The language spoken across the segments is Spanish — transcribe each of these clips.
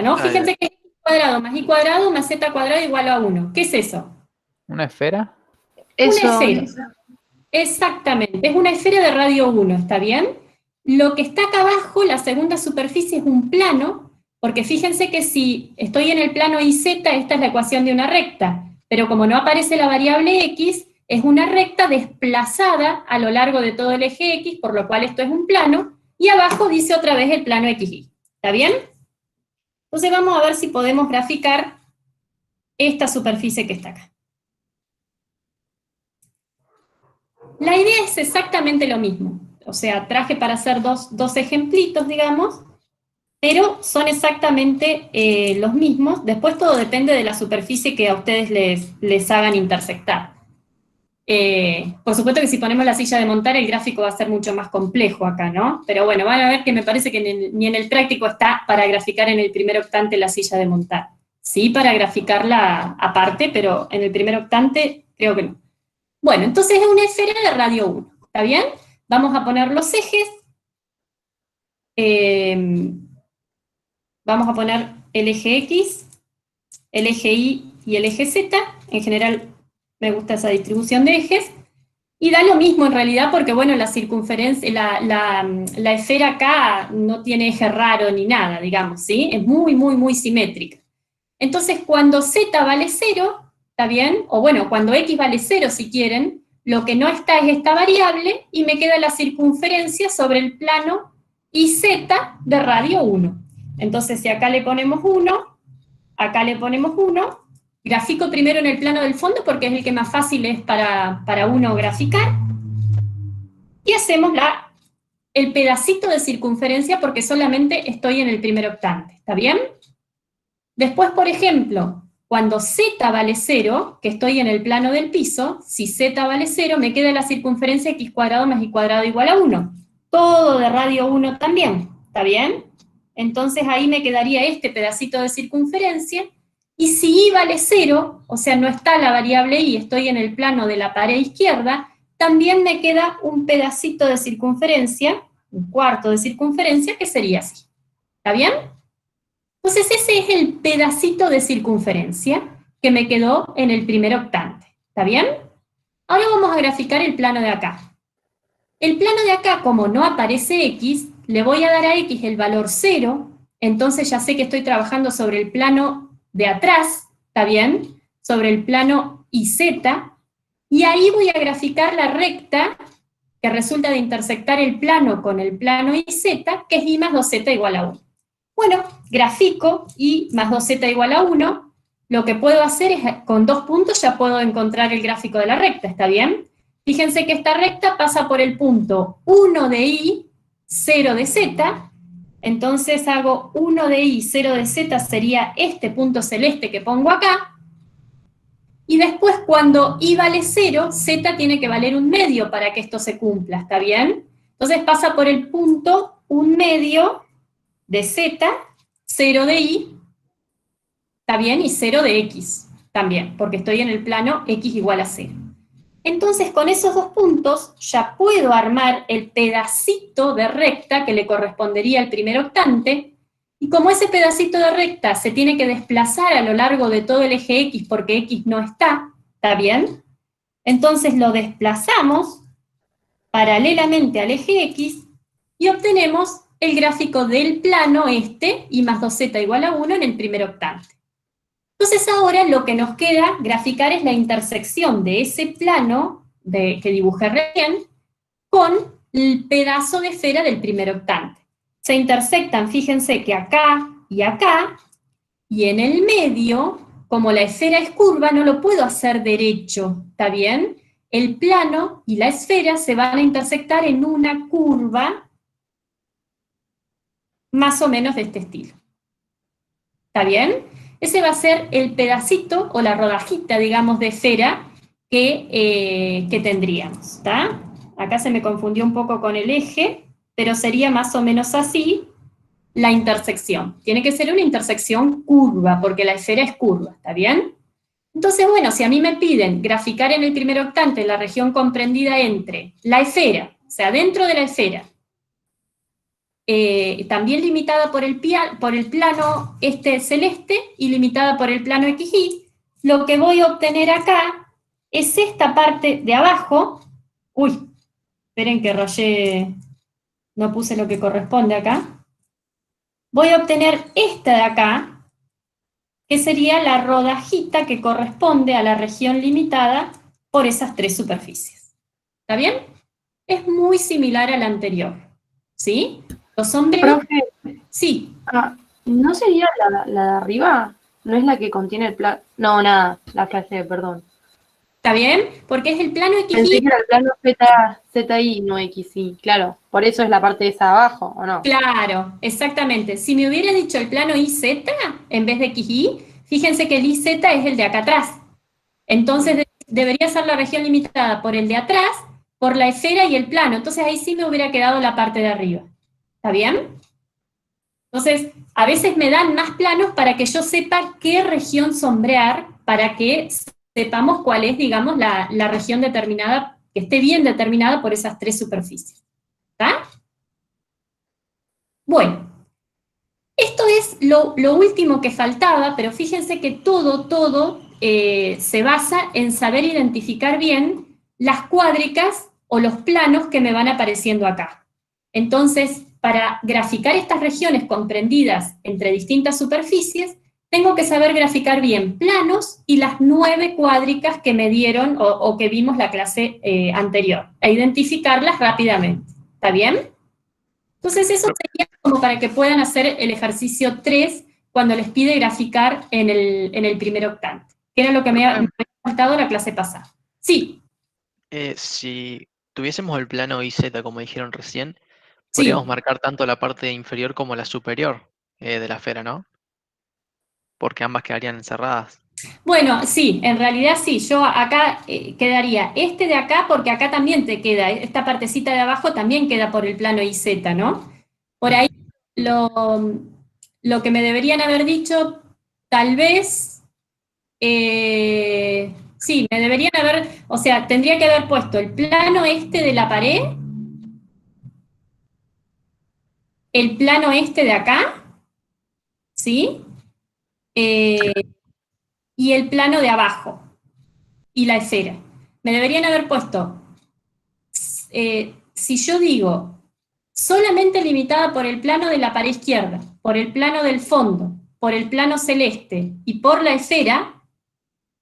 ¿no? Ah, ya. Fíjense que es x cuadrado más y cuadrado más z cuadrado igual a 1. ¿Qué es eso? ¿Una esfera? Una Eso, esfera. Exactamente, es una esfera de radio 1, ¿está bien? Lo que está acá abajo, la segunda superficie, es un plano, porque fíjense que si estoy en el plano IZ, esta es la ecuación de una recta, pero como no aparece la variable X, es una recta desplazada a lo largo de todo el eje X, por lo cual esto es un plano, y abajo dice otra vez el plano XY, ¿está bien? Entonces vamos a ver si podemos graficar esta superficie que está acá. La idea es exactamente lo mismo, o sea, traje para hacer dos ejemplitos, digamos, pero son exactamente los mismos. Después todo depende de la superficie que a ustedes les hagan intersectar. Por supuesto que si ponemos la silla de montar, el gráfico va a ser mucho más complejo acá, ¿no? Pero bueno, van a ver que me parece que ni en el práctico está para graficar en el primer octante la silla de montar. Sí, para graficarla aparte, pero en el primer octante creo que no. Bueno, entonces es una esfera de radio 1, ¿está bien? Vamos a poner los ejes. Vamos a poner el eje X, el eje Y y el eje Z. En general me gusta esa distribución de ejes. Y da lo mismo en realidad porque, bueno, la circunferencia, la esfera acá no tiene eje raro ni nada, digamos, ¿sí? Es muy, muy, muy simétrica. Entonces, cuando Z vale 0, ¿está bien? O bueno, cuando X vale 0, si quieren, lo que no está es esta variable y me queda la circunferencia sobre el plano IZ de radio 1. Entonces, si acá le ponemos 1, acá le ponemos 1, grafico primero en el plano del fondo porque es el que más fácil es para uno graficar, y hacemos el pedacito de circunferencia porque solamente estoy en el primer octante, ¿está bien? Después, por ejemplo, cuando z vale 0, que estoy en el plano del piso, si z vale 0, me queda la circunferencia x cuadrado más y cuadrado igual a 1. Todo de radio 1 también, ¿está bien? Entonces ahí me quedaría este pedacito de circunferencia, y si y vale 0, o sea, no está la variable y, estoy en el plano de la pared izquierda, también me queda un pedacito de circunferencia, un cuarto de circunferencia, que sería así. ¿Está bien? Entonces ese es el pedacito de circunferencia que me quedó en el primer octante. ¿Está bien? Ahora vamos a graficar el plano de acá. El plano de acá, como no aparece X, le voy a dar a X el valor 0, entonces ya sé que estoy trabajando sobre el plano de atrás, ¿está bien? Sobre el plano IZ, y ahí voy a graficar la recta que resulta de intersectar el plano con el plano IZ, que es Y más 2Z igual a 1. Bueno, grafico Y más 2Z igual a 1, lo que puedo hacer es, con 2 puntos ya puedo encontrar el gráfico de la recta, ¿está bien? Fíjense que esta recta pasa por el punto 1 de Y, 0 de Z, entonces hago 1 de Y, 0 de Z, sería este punto celeste que pongo acá, y después cuando Y vale 0, Z tiene que valer 1/2 para que esto se cumpla, ¿está bien? Entonces pasa por el punto 1/2 de Z, 0 de Y, ¿está bien? Y 0 de X también, porque estoy en el plano X igual a 0. Entonces, con esos 2 puntos, ya puedo armar el pedacito de recta que le correspondería al primer octante, y como ese pedacito de recta se tiene que desplazar a lo largo de todo el eje X porque X no está, ¿está bien? Entonces lo desplazamos paralelamente al eje X y obtenemos el gráfico del plano este, Y más 2Z igual a 1 en el primer octante. Entonces ahora lo que nos queda graficar es la intersección de ese plano que dibujé recién con el pedazo de esfera del primer octante. Se intersectan, fíjense que acá, y en el medio, como la esfera es curva, no lo puedo hacer derecho, ¿está bien? El plano y la esfera se van a intersectar en una curva más o menos de este estilo. ¿Está bien? Ese va a ser el pedacito o la rodajita, digamos, de esfera que tendríamos, ¿está? Acá se me confundió un poco con el eje, pero sería más o menos así la intersección. Tiene que ser una intersección curva, porque la esfera es curva, ¿está bien? Entonces, bueno, si a mí me piden graficar en el primer octante la región comprendida entre la esfera, o sea, dentro de la esfera, también limitada por el plano celeste y limitada por el plano XY, lo que voy a obtener acá es esta parte de abajo. Uy, esperen que rayé, no puse lo que corresponde acá. Voy a obtener esta de acá, que sería la rodajita que corresponde a la región limitada por esas tres superficies. ¿Está bien? Es muy similar a la anterior, ¿sí? Los sombreos... Profe, Sí. ¿no sería la de arriba? ¿No es la que contiene el plano? No, nada, la clase, perdón. ¿Está bien? Porque es el plano Pensé XY. que era el plano ZI, no XY, claro. Por eso es la parte de esa abajo, ¿o no? Claro, exactamente. Si me hubiera dicho el plano IZ en vez de XY, fíjense que el IZ es el de acá atrás. Entonces debería ser la región limitada por el de atrás, por la esfera y el plano. Entonces ahí sí me hubiera quedado la parte de arriba. ¿Está bien? Entonces, a veces me dan más planos para que yo sepa qué región sombrear, para que sepamos cuál es, digamos, la región determinada, que esté bien determinada por esas tres superficies. ¿Está? Bueno, esto es lo último que faltaba, pero fíjense que todo se basa en saber identificar bien las cuádricas o los planos que me van apareciendo acá. Entonces, para graficar estas regiones comprendidas entre distintas superficies, tengo que saber graficar bien planos y las 9 cuádricas que me dieron o que vimos la clase anterior, e identificarlas rápidamente. ¿Está bien? Entonces eso sería como para que puedan hacer el ejercicio 3 cuando les pide graficar en el primer octante, que era lo que me había faltado la clase pasada. Sí, Si tuviésemos el plano IZ, como dijeron recién, sí. podríamos marcar tanto la parte inferior como la superior de la esfera, ¿no? Porque ambas quedarían encerradas. Bueno, sí, en realidad sí. Yo acá quedaría este de acá, porque acá también te queda, esta partecita de abajo también queda por el plano IZ, ¿no? Por ahí lo que me deberían haber dicho, tal vez, sí, me deberían haber, o sea, tendría que haber puesto el plano este de la pared, el plano este de acá, ¿sí? Y el plano de abajo, y la esfera. Me deberían haber puesto, si yo digo, solamente limitada por el plano de la pared izquierda, por el plano del fondo, por el plano celeste y por la esfera,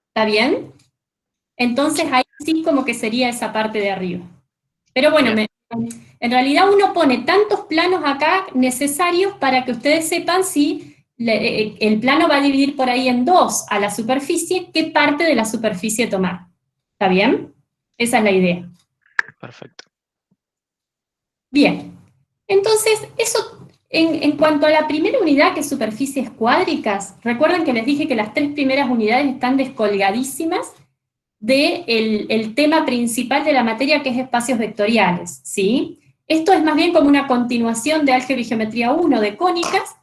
¿está bien? Entonces ahí sí como que sería esa parte de arriba. Pero bueno, en realidad uno pone tantos planos acá necesarios para que ustedes sepan si el plano va a dividir por ahí en dos a la superficie, qué parte de la superficie tomar. ¿Está bien? Esa es la idea. Perfecto. Bien, entonces eso en cuanto a la primera unidad, que es superficies cuádricas, recuerden que les dije que las tres primeras unidades están descolgadísimas del tema principal de la materia, que es espacios vectoriales, ¿sí? Esto es más bien como una continuación de álgebra y geometría 1 de cónicas,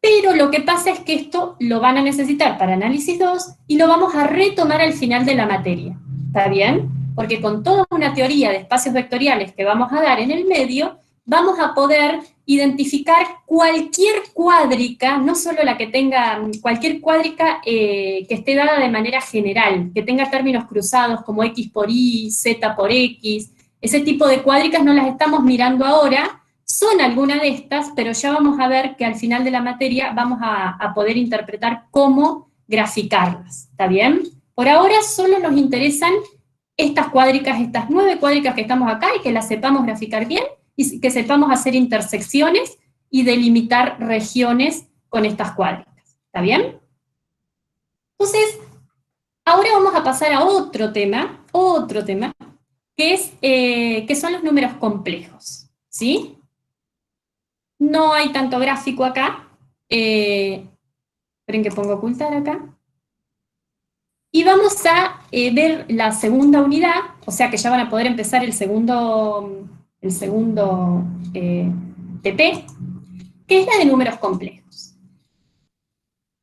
pero lo que pasa es que esto lo van a necesitar para análisis 2 y lo vamos a retomar al final de la materia, ¿está bien? Porque con toda una teoría de espacios vectoriales que vamos a dar en el medio, vamos a poder identificar cualquier cuádrica, no solo la que tenga, cualquier cuádrica que esté dada de manera general, que tenga términos cruzados como X por Y, Z por X, ese tipo de cuádricas no las estamos mirando ahora, son algunas de estas, pero ya vamos a ver que al final de la materia vamos a poder interpretar cómo graficarlas, ¿está bien? Por ahora solo nos interesan estas cuádricas, estas 9 cuádricas que estamos acá, y que las sepamos graficar bien, y que sepamos hacer intersecciones y delimitar regiones con estas cuádricas, ¿está bien? Entonces, ahora vamos a pasar a otro tema, que son los números complejos, ¿sí? No hay tanto gráfico acá. Esperen que pongo ocultar acá. Y vamos a ver la segunda unidad, o sea que ya van a poder empezar el segundo TP, que es la de números complejos.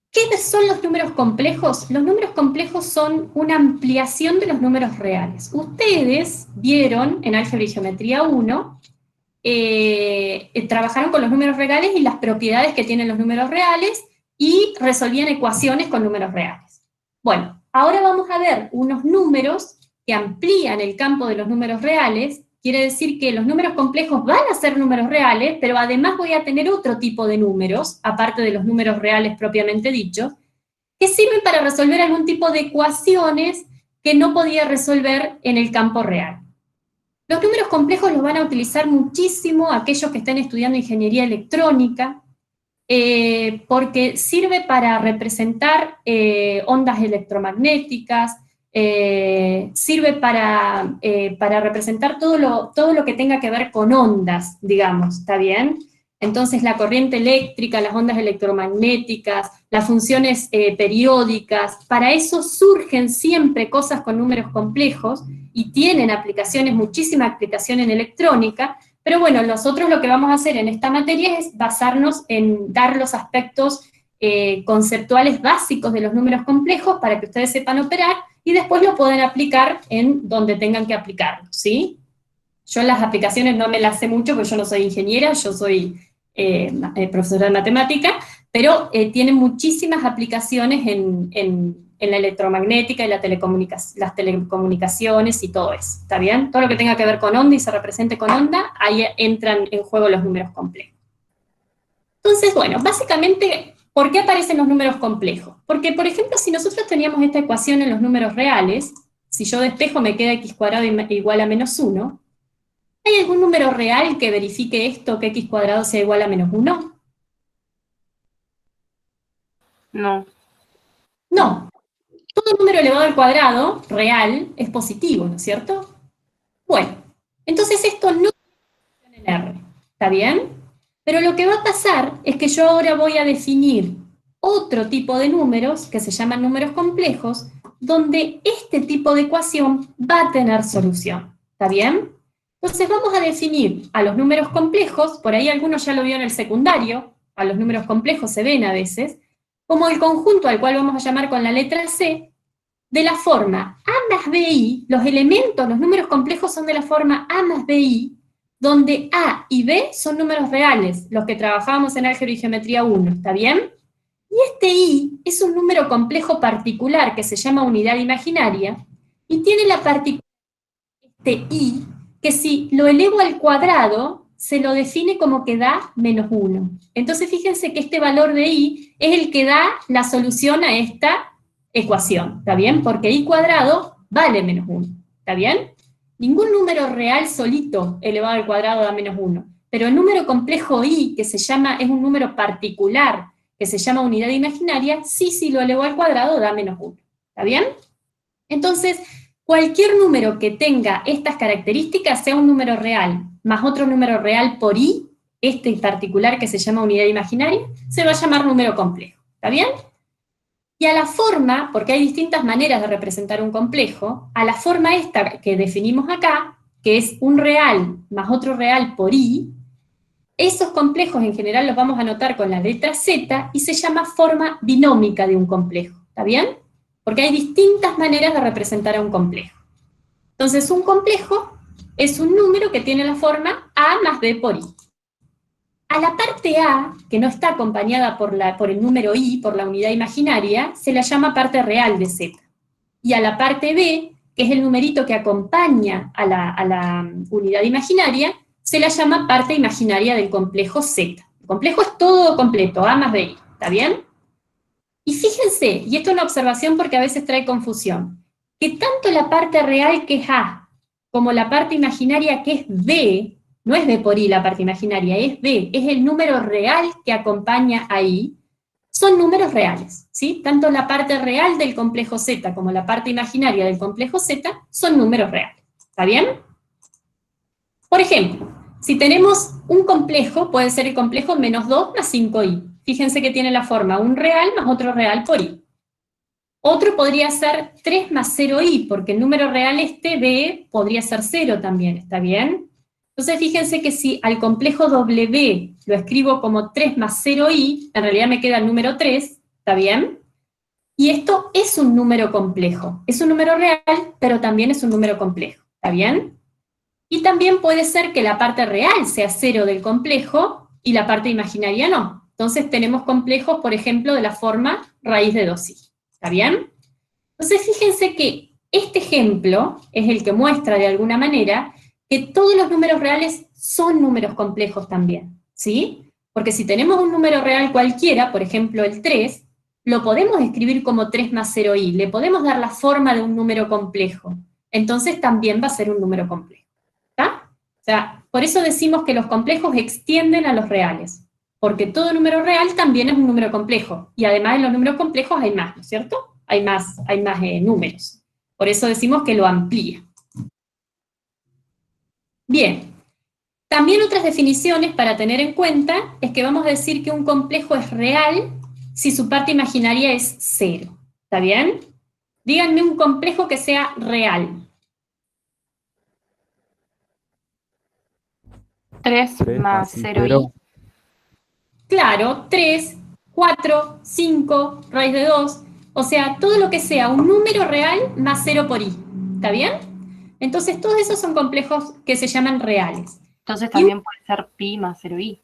¿Qué son los números complejos? Los números complejos son una ampliación de los números reales. Ustedes vieron en Álgebra y Geometría 1 trabajaron con los números reales y las propiedades que tienen los números reales, y resolvían ecuaciones con números reales. Bueno, ahora vamos a ver unos números que amplían el campo de los números reales. Quiere decir que los números complejos van a ser números reales, pero además voy a tener otro tipo de números, aparte de los números reales propiamente dichos, que sirven para resolver algún tipo de ecuaciones que no podía resolver en el campo real. Los números complejos los van a utilizar muchísimo aquellos que estén estudiando ingeniería electrónica, porque sirve para representar ondas electromagnéticas, sirve para representar todo lo que tenga que ver con ondas, digamos, ¿está bien? Entonces la corriente eléctrica, las ondas electromagnéticas, las funciones periódicas, para eso surgen siempre cosas con números complejos, y tienen aplicaciones, muchísima aplicación en electrónica, pero bueno, nosotros lo que vamos a hacer en esta materia es basarnos en dar los aspectos conceptuales básicos de los números complejos para que ustedes sepan operar, y después lo pueden aplicar en donde tengan que aplicarlo, ¿sí? Yo las aplicaciones no me las sé mucho, porque yo no soy ingeniera, yo soy profesora de matemática, pero tienen muchísimas aplicaciones en la electromagnética y las telecomunicaciones y todo eso, ¿está bien? Todo lo que tenga que ver con onda y se represente con onda, ahí entran en juego los números complejos. Entonces, bueno, básicamente, ¿por qué aparecen los números complejos? Porque, por ejemplo, si nosotros teníamos esta ecuación en los números reales, si yo despejo me queda x² igual a menos 1, ¿hay algún número real que verifique esto, que x² sea igual a menos 1? No. No. Todo número elevado al cuadrado real es positivo, ¿no es cierto? Bueno, entonces esto no es en R, ¿está bien? Pero lo que va a pasar es que yo ahora voy a definir otro tipo de números, que se llaman números complejos, donde este tipo de ecuación va a tener solución, ¿está bien? Entonces vamos a definir a los números complejos, por ahí algunos ya lo vio en el secundario, a los números complejos se ven a veces, como el conjunto al cual vamos a llamar con la letra C, de la forma A más BI, los elementos, los números complejos son de la forma A más BI, donde A y B son números reales, los que trabajábamos en álgebra y geometría 1, ¿está bien? Y este I es un número complejo particular que se llama unidad imaginaria, y tiene la particularidad este I, que si lo elevo al cuadrado, se lo define como que da menos 1. Entonces fíjense que este valor de I es el que da la solución a esta ecuación, ¿está bien? Porque I cuadrado vale menos 1, ¿está bien? Ningún número real solito elevado al cuadrado da menos 1, pero el número complejo I, que es un número particular, que se llama unidad imaginaria, sí, si lo elevo al cuadrado da menos 1, ¿está bien? Entonces, cualquier número que tenga estas características, sea un número real más otro número real por I, este en particular que se llama unidad imaginaria, se va a llamar número complejo, ¿está bien? Y a la forma, porque hay distintas maneras de representar un complejo, a la forma esta que definimos acá, que es un real más otro real por I, esos complejos en general los vamos a anotar con la letra Z, y se llama forma binómica de un complejo, ¿está bien? Porque hay distintas maneras de representar a un complejo. Entonces, un complejo es un número que tiene la forma A más B por I. A la parte A, que no está acompañada por el número I, por la unidad imaginaria, se la llama parte real de Z. Y a la parte B, que es el numerito que acompaña a la unidad imaginaria, se la llama parte imaginaria del complejo Z. El complejo es todo completo, A más B I, ¿está bien? Y fíjense, y esto es una observación porque a veces trae confusión, que tanto la parte real que es A, como la parte imaginaria que es B, no es B por I la parte imaginaria, es B, es el número real que acompaña a I, son números reales, ¿sí? Tanto la parte real del complejo Z como la parte imaginaria del complejo Z son números reales, ¿está bien? Por ejemplo, si tenemos un complejo, puede ser el complejo menos 2 más 5i. Fíjense que tiene la forma un real más otro real por i. Otro podría ser 3 más 0i, porque el número real B podría ser 0 también, ¿está bien? Entonces fíjense que si al complejo W lo escribo como 3 más 0i, en realidad me queda el número 3, ¿está bien? Y esto es un número complejo. Es un número real, pero también es un número complejo, ¿está bien? Y también puede ser que la parte real sea 0 del complejo y la parte imaginaria no. Entonces tenemos complejos, por ejemplo, de la forma raíz de 2i. ¿Está bien? Entonces fíjense que este ejemplo es el que muestra de alguna manera que todos los números reales son números complejos también, ¿sí? Porque si tenemos un número real cualquiera, por ejemplo el 3, lo podemos escribir como 3 más 0i, le podemos dar la forma de un número complejo, entonces también va a ser un número complejo, ¿está? O sea, por eso decimos que los complejos extienden a los reales, porque todo número real también es un número complejo, y además en los números complejos hay más, ¿no es cierto? Hay más números. Por eso decimos que lo amplía. Bien, también otras definiciones para tener en cuenta es que vamos a decir que un complejo es real si su parte imaginaria es 0. ¿Está bien? Díganme un complejo que sea real. 3 más 0i. Claro, 3, 4, 5, raíz de 2. O sea, todo lo que sea un número real más 0 por i. ¿Está bien? Entonces, todos esos son complejos que se llaman reales. Entonces también puede ser pi más 0i.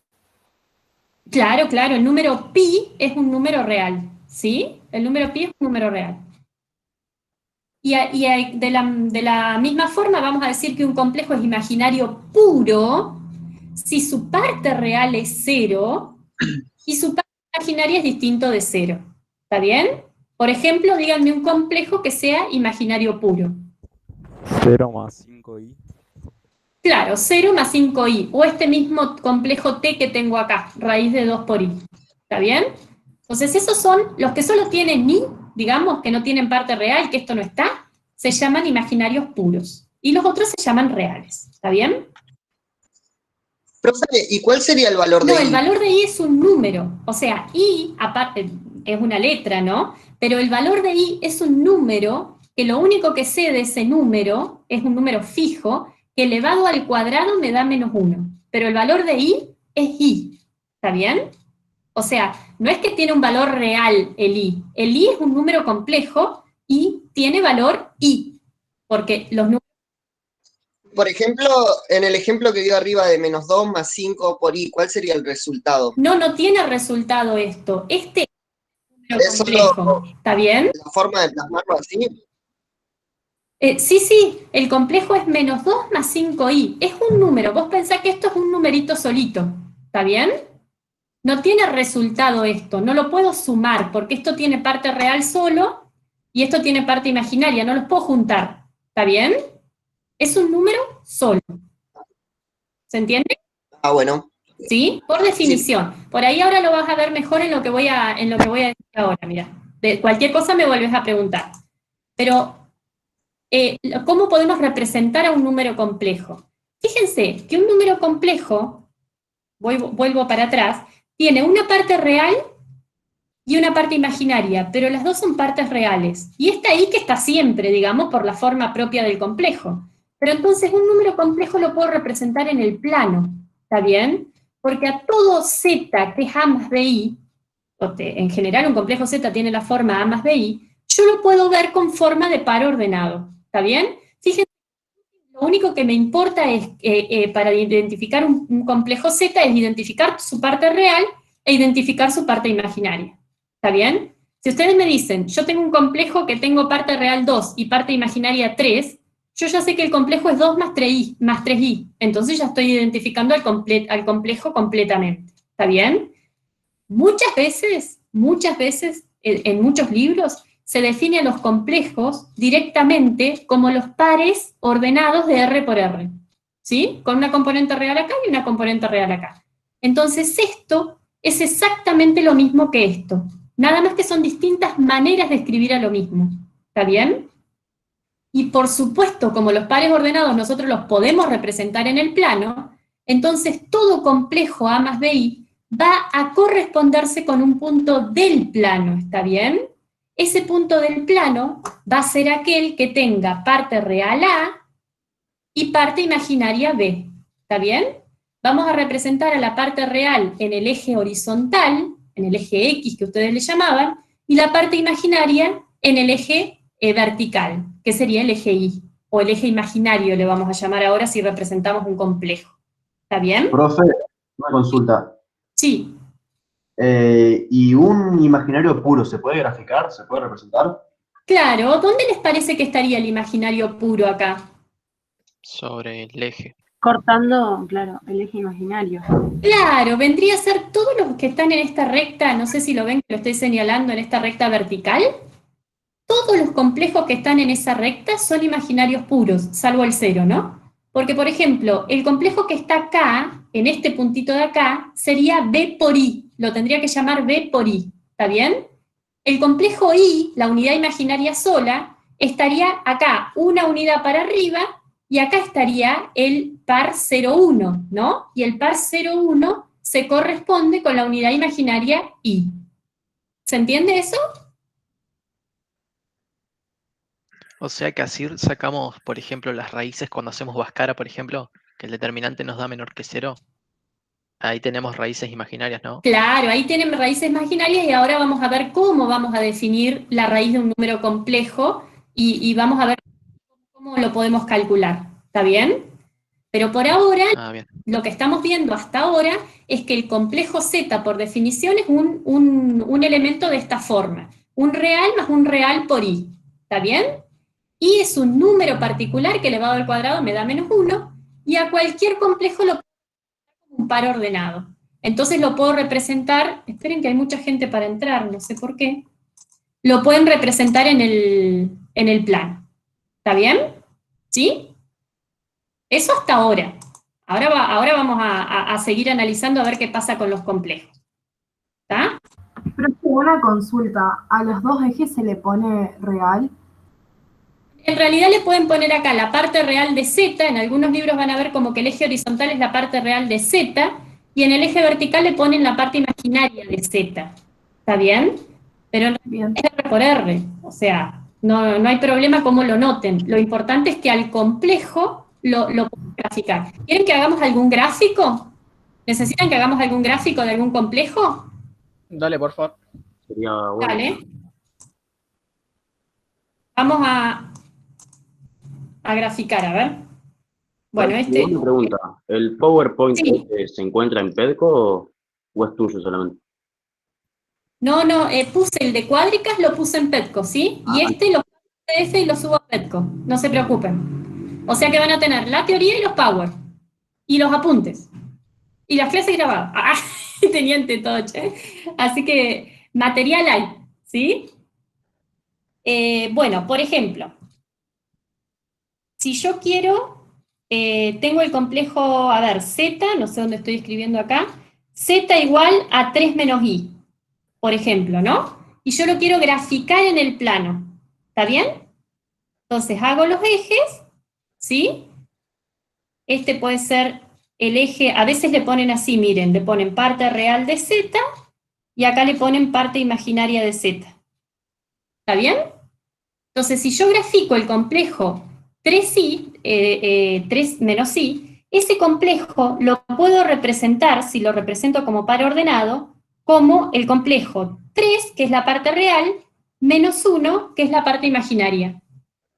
Claro, claro, el número pi es un número real, ¿sí? El número pi es un número real. Y de la misma forma vamos a decir que un complejo es imaginario puro si su parte real es 0 y su parte imaginaria es distinto de 0. ¿Está bien? Por ejemplo, díganme un complejo que sea imaginario puro. 0 más 5i. Claro, 0 más 5i, o este mismo complejo t que tengo acá, raíz de 2 por i. ¿Está bien? Entonces esos son los que solo tienen i, digamos, que no tienen parte real, que esto no está, se llaman imaginarios puros. Y los otros se llaman reales. ¿Está bien? Profe, ¿y cuál sería el valor de No, el i? valor de i es un número. O sea, i, aparte, es una letra, ¿no? Pero el valor de i es un número que lo único que sé de ese número es un número fijo, que elevado al cuadrado me da menos 1. Pero el valor de i es i. ¿Está bien? O sea, no es que tiene un valor real el i. El i es un número complejo y tiene valor i. Porque los números... Por ejemplo, en el ejemplo que dio arriba de menos 2 más 5 por i, ¿cuál sería el resultado? No tiene resultado esto. Este es un número ¿Es solo complejo. ¿Está bien? la forma de plasmarlo así? Sí, el complejo es menos 2 más 5i. Es un número. Vos pensás que esto es un numerito solito. ¿Está bien? No tiene resultado esto. No lo puedo sumar porque esto tiene parte real solo y esto tiene parte imaginaria. No los puedo juntar. ¿Está bien? Es un número solo. ¿Se entiende? Ah, bueno. ¿Sí? Por definición. Por ahí ahora lo vas a ver mejor en lo que voy a decir ahora. Mira, de cualquier cosa me vuelves a preguntar. Pero ¿cómo podemos representar a un número complejo? Fíjense que un número complejo, vuelvo para atrás, tiene una parte real y una parte imaginaria, pero las dos son partes reales. Y está ahí que está siempre, digamos, por la forma propia del complejo. Pero entonces un número complejo lo puedo representar en el plano, ¿está bien? Porque a todo z que es a más bi, en general un complejo z tiene la forma a más bi, yo lo puedo ver con forma de par ordenado. ¿Está bien? Fíjense, lo único que me importa es, para identificar un complejo Z, es identificar su parte real e identificar su parte imaginaria. ¿Está bien? Si ustedes me dicen, yo tengo un complejo que tengo parte real 2 y parte imaginaria 3, yo ya sé que el complejo es 2 más 3i, entonces ya estoy identificando al complejo completamente. ¿Está bien? Muchas veces, en muchos libros, se define a los complejos directamente como los pares ordenados de R por R, ¿sí? Con una componente real acá y una componente real acá. Entonces esto es exactamente lo mismo que esto, nada más que son distintas maneras de escribir a lo mismo, ¿está bien? Y por supuesto, como los pares ordenados nosotros los podemos representar en el plano, entonces todo complejo A más BI va a corresponderse con un punto del plano, ¿está bien? Ese punto del plano va a ser aquel que tenga parte real A y parte imaginaria B, ¿está bien? Vamos a representar a la parte real en el eje horizontal, en el eje X que ustedes le llamaban, y la parte imaginaria en el eje vertical, que sería el eje Y, o el eje imaginario le vamos a llamar ahora si representamos un complejo. ¿Está bien? Profe, una consulta. Sí. ¿Y un imaginario puro se puede graficar? ¿Se puede representar? Claro, ¿dónde les parece que estaría el imaginario puro acá? Sobre el eje. Cortando, claro, el eje imaginario. Claro, vendría a ser todos los que están en esta recta, no sé si lo ven que lo estoy señalando, en esta recta vertical. Todos los complejos que están en esa recta son imaginarios puros, salvo el 0, ¿no? Porque, por ejemplo, el complejo que está acá, en este puntito de acá, sería B por I, lo tendría que llamar B por I, ¿está bien? El complejo I, la unidad imaginaria sola, estaría acá, una unidad para arriba, y acá estaría el par 0,1, ¿no? Y el par 0,1 se corresponde con la unidad imaginaria I. ¿Se entiende eso? O sea que así sacamos, por ejemplo, las raíces cuando hacemos Bhaskara, por ejemplo, que el determinante nos da menor que 0. Ahí tenemos raíces imaginarias, ¿no? Claro, ahí tienen raíces imaginarias y ahora vamos a ver cómo vamos a definir la raíz de un número complejo y vamos a ver cómo lo podemos calcular. ¿Está bien? Pero por ahora, Ah, bien. lo que estamos viendo hasta ahora es que el complejo Z, por definición, es un elemento de esta forma. Un real más un real por I. ¿Está bien? Y es un número particular que elevado al cuadrado me da -1, y a cualquier complejo lo puedo representar como un par ordenado. Entonces lo puedo representar, esperen que hay mucha gente para entrar, no sé por qué, lo pueden representar en el plano. ¿Está bien? ¿Sí? Eso hasta ahora. Ahora vamos a seguir analizando a ver qué pasa con los complejos. ¿Está? Pero es una consulta, ¿a los dos ejes se le pone real? En realidad le pueden poner acá la parte real de Z, en algunos libros van a ver como que el eje horizontal es la parte real de Z, y en el eje vertical le ponen la parte imaginaria de Z. ¿Está bien? Pero en realidad es R por R, o sea, no hay problema cómo lo noten. Lo importante es que al complejo lo pueden graficar. ¿Quieren que hagamos algún gráfico? ¿Necesitan que hagamos algún gráfico de algún complejo? Dale, por favor. Sería bueno. Dale. Vamos a graficar, a ver. Bueno, Una pregunta, ¿el PowerPoint Sí. se encuentra en Pedco o es tuyo solamente? No, puse el de cuádricas, lo puse en Petco, ¿sí? Y lo pongo en PDF y lo subo a Petco, no se preocupen. O sea que van a tener la teoría y los power, y los apuntes, y las clases grabadas. Ah, teniente toche. Así que material hay, ¿sí? Bueno, por ejemplo, si yo quiero, tengo el complejo, a ver, Z, no sé dónde estoy escribiendo acá, Z igual a 3 menos I. Por ejemplo, ¿no? Y yo lo quiero graficar en el plano. ¿Está bien? Entonces hago los ejes, ¿sí? Este puede ser el eje, a veces le ponen así, miren, le ponen parte real de Z, y acá le ponen parte imaginaria de Z. ¿Está bien? Entonces, si yo grafico el complejo 3i, 3 menos i, ese complejo lo puedo representar, si lo represento como par ordenado, como el complejo 3, que es la parte real, menos 1, que es la parte imaginaria.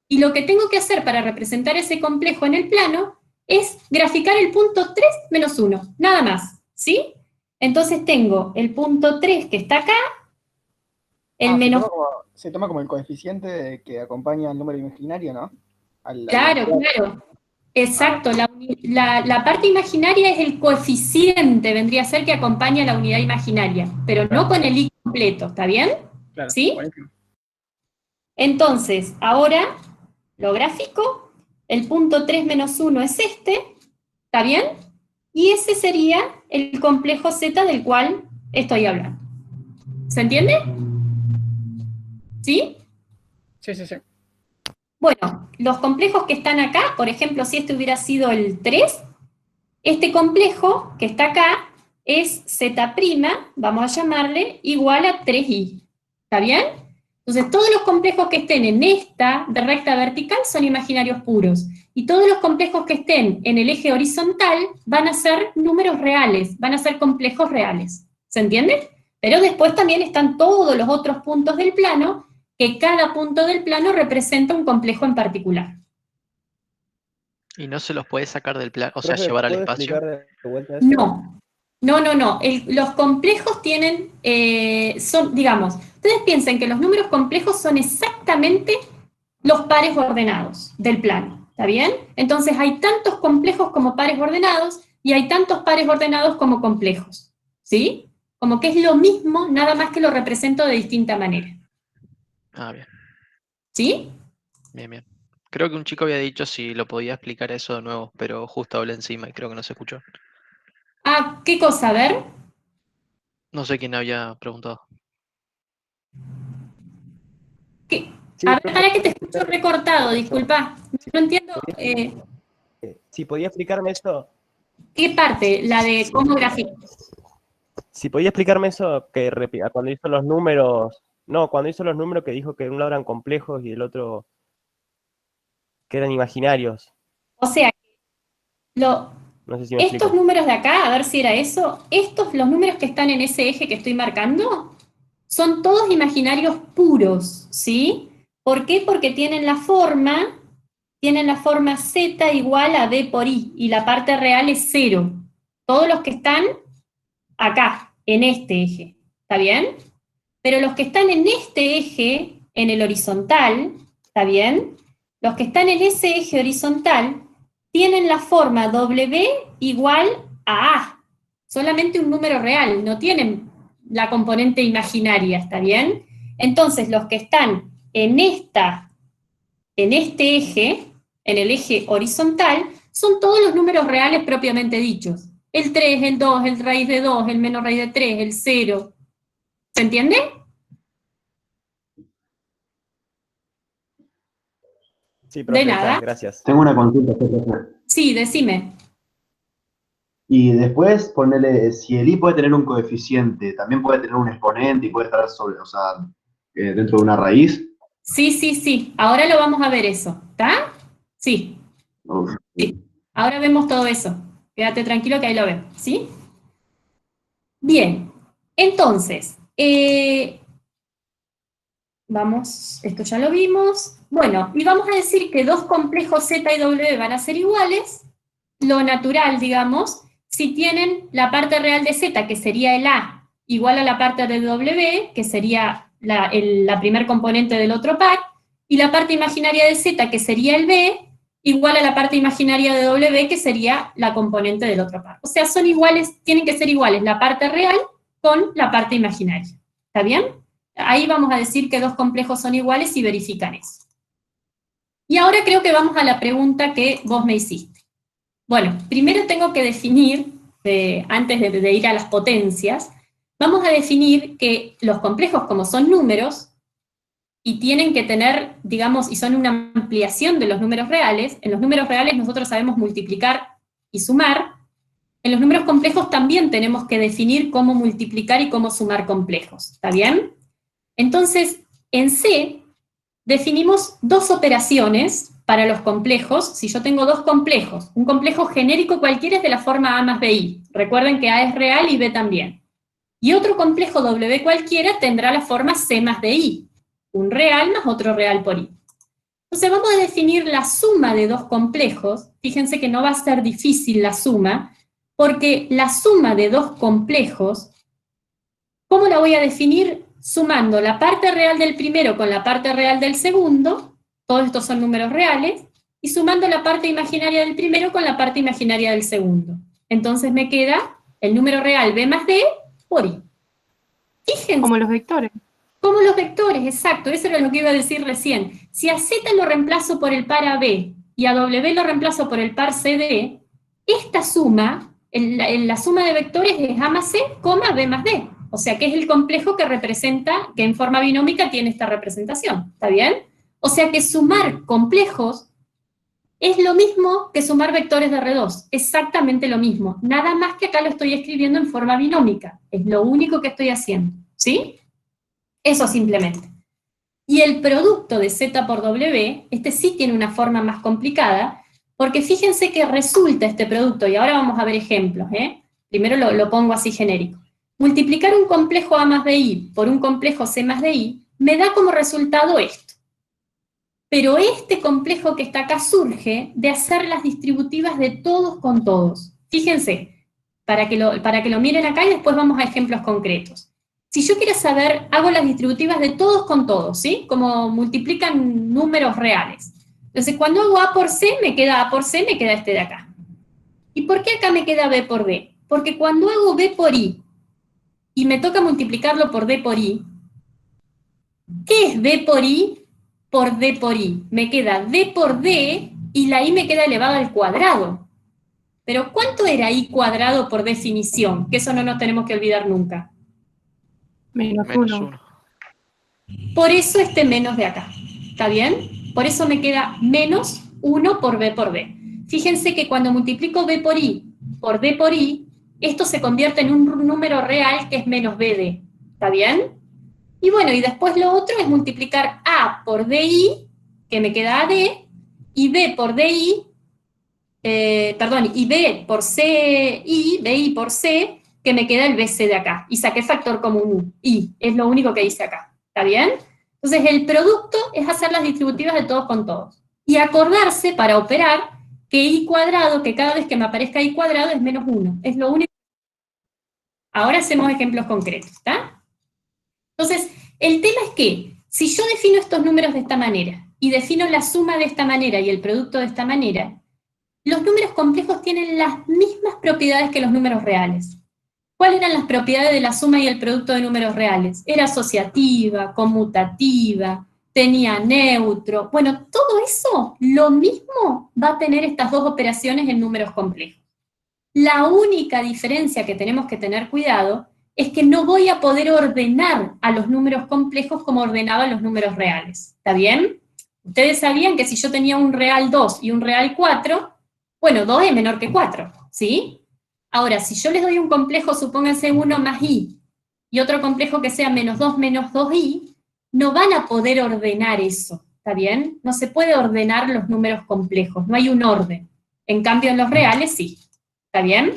Y lo que tengo que hacer para representar ese complejo en el plano es graficar el punto 3 menos 1, nada más, ¿sí? Entonces tengo el punto 3 que está acá, el menos... Se toma como el coeficiente que acompaña al número imaginario, ¿no? Claro, claro. Exacto, la parte imaginaria es el coeficiente, vendría a ser que acompaña a la unidad imaginaria, pero no con el i completo, ¿está bien? Claro, ¿Sí? buenísimo. Entonces, ahora lo gráfico, el punto 3 menos 1 es este, ¿está bien? Y ese sería el complejo Z del cual estoy hablando. ¿Se entiende? ¿Sí? Sí, sí, sí. Bueno, los complejos que están acá, por ejemplo, si este hubiera sido el 3, este complejo que está acá es Z', vamos a llamarle, igual a 3i. ¿Está bien? Entonces, todos los complejos que estén en esta recta vertical son imaginarios puros. Y todos los complejos que estén en el eje horizontal van a ser números reales, van a ser complejos reales. ¿Se entiende? Pero después también están todos los otros puntos del plano, que cada punto del plano representa un complejo en particular. ¿Y no se los puede sacar del plano, o sea, Profe, llevar al ¿puede espacio? explicar de vuelta eso? No. No. Los complejos tienen, son, digamos, ustedes piensen que los números complejos son exactamente los pares ordenados del plano, ¿está bien? Entonces hay tantos complejos como pares ordenados y hay tantos pares ordenados como complejos, ¿sí? Como que es lo mismo, nada más que lo represento de distinta manera. Ah, bien, ¿Sí? bien. Creo que un chico había dicho si lo podía explicar eso de nuevo, pero justo hablé encima y creo que no se escuchó. Ah, ¿qué cosa? A ver. No sé quién había preguntado. ¿Qué? Sí, A ver, profe, para que te escucho recortado, disculpa. No entiendo. si podía explicarme eso, ¿Qué parte? La de cómo graficar. si podía explicarme eso que cuando hizo los números, no, cuando hizo los números que dijo que un lado eran complejos y el otro que eran imaginarios. O sea, No sé si me estos explico. números de acá, a ver si era eso, los números que están en ese eje que estoy marcando, son todos imaginarios puros, ¿sí? ¿Por qué? Porque tienen la forma z igual a d por i, y la parte real es 0. Todos los que están acá, en este eje, ¿está bien? Pero los que están en este eje, en el horizontal, ¿está bien? Los que están en ese eje horizontal tienen la forma W igual a A, solamente un número real, no tienen la componente imaginaria, ¿está bien? Entonces, los que están en este eje, en el eje horizontal, son todos los números reales propiamente dichos. El 3, el 2, el raíz de 2, el menos raíz de 3, el 0. ¿Se entiende? Sí, profe, De nada. gracias. Tengo una consulta, profe. Sí, decime. Y después ponerle, si el i puede tener un coeficiente, también puede tener un exponente y puede estar sobre, o sea, dentro de una raíz. Sí. Ahora lo vamos a ver eso. ¿Está? Sí. Uf. Sí. Ahora vemos todo eso. Quédate tranquilo que ahí lo vemos. ¿Sí? Bien. Entonces, vamos, esto ya lo vimos. Bueno, y vamos a decir que dos complejos Z y W van a ser iguales. Lo natural, digamos, si tienen la parte real de Z, que sería el A, igual a la parte de W, que sería la primer componente del otro par, y la parte imaginaria de Z, que sería el B, igual a la parte imaginaria de W, que sería la componente del otro par. O sea, son iguales, tienen que ser iguales la parte real con la parte imaginaria. ¿Está bien? Ahí vamos a decir que dos complejos son iguales y verifican eso. Y ahora creo que vamos a la pregunta que vos me hiciste. Bueno, primero tengo que definir, antes de ir a las potencias, vamos a definir que los complejos, como son números, y tienen que tener, digamos, y son una ampliación de los números reales, en los números reales nosotros sabemos multiplicar y sumar, en los números complejos también tenemos que definir cómo multiplicar y cómo sumar complejos, ¿está bien? Entonces, en C, definimos dos operaciones para los complejos. Si yo tengo dos complejos, un complejo genérico cualquiera es de la forma A más BI. Recuerden que A es real y B también. Y otro complejo W cualquiera tendrá la forma C más DI. Un real más otro real por I. Entonces vamos a definir la suma de dos complejos. Fíjense que no va a ser difícil la suma, porque la suma de dos complejos, ¿cómo la voy a definir? Sumando la parte real del primero con la parte real del segundo, todos estos son números reales, y sumando la parte imaginaria del primero con la parte imaginaria del segundo. Entonces me queda el número real B más D por I. Fíjense. Como los vectores. Como los vectores, exacto, eso era lo que iba a decir recién. Si a Z lo reemplazo por el par AB y a W lo reemplazo por el par CD, esta suma, la suma de vectores es A más C, B más D. O sea que es el complejo que representa, que en forma binómica tiene esta representación, ¿está bien? O sea que sumar complejos es lo mismo que sumar vectores de R2, exactamente lo mismo, nada más que acá lo estoy escribiendo en forma binómica, es lo único que estoy haciendo, ¿sí? Eso simplemente. Y el producto de Z por W, este sí tiene una forma más complicada, porque fíjense que resulta este producto, y ahora vamos a ver ejemplos, primero lo pongo así genérico. Multiplicar un complejo A más BI por un complejo C más DI me da como resultado esto. Pero este complejo que está acá surge de hacer las distributivas de todos con todos. Fíjense, para que lo miren acá y después vamos a ejemplos concretos. Si yo quiero saber, hago las distributivas de todos con todos, ¿sí? Como multiplican números reales. Entonces, cuando hago A por C, me queda A por C, me queda este de acá. ¿Y por qué acá me queda B por D? Porque cuando hago B por I, y me toca multiplicarlo por D por I, ¿qué es B por I por D por I? Me queda D por D, y la I me queda elevada al cuadrado. Pero ¿cuánto era I cuadrado por definición? Que eso no nos tenemos que olvidar nunca. Menos Menos 1. 1. Por eso este menos de acá, ¿está bien? Por eso me queda menos 1 por B por D. Fíjense que cuando multiplico B por I por D por I, esto se convierte en un número real que es menos BD, ¿está bien? Y bueno, y después lo otro es multiplicar A por DI, que me queda AD, y B por DI, y B por CI, BI por C, que me queda el BC de acá, y saqué factor común I, es lo único que hice acá, ¿está bien? Entonces el producto es hacer las distributivas de todos con todos, y acordarse para operar que I cuadrado, que cada vez que me aparezca I cuadrado es menos 1, es lo único. Ahora hacemos ejemplos concretos, ¿está? Entonces, el tema es que, si yo defino estos números de esta manera, y defino la suma de esta manera y el producto de esta manera, los números complejos tienen las mismas propiedades que los números reales. ¿Cuáles eran las propiedades de la suma y el producto de números reales? Era asociativa, conmutativa, tenía neutro. Bueno, todo eso, lo mismo va a tener estas dos operaciones en números complejos. La única diferencia que tenemos que tener cuidado es que no voy a poder ordenar a los números complejos como ordenaba los números reales. ¿Está bien? Ustedes sabían que si yo tenía un real 2 y un real 4, bueno, 2 es menor que 4, ¿sí? Ahora, si yo les doy un complejo, supónganse 1 más i, y otro complejo que sea menos 2 menos 2i, no van a poder ordenar eso, ¿está bien? No se puede ordenar los números complejos, no hay un orden. En cambio, en los reales sí, ¿está bien?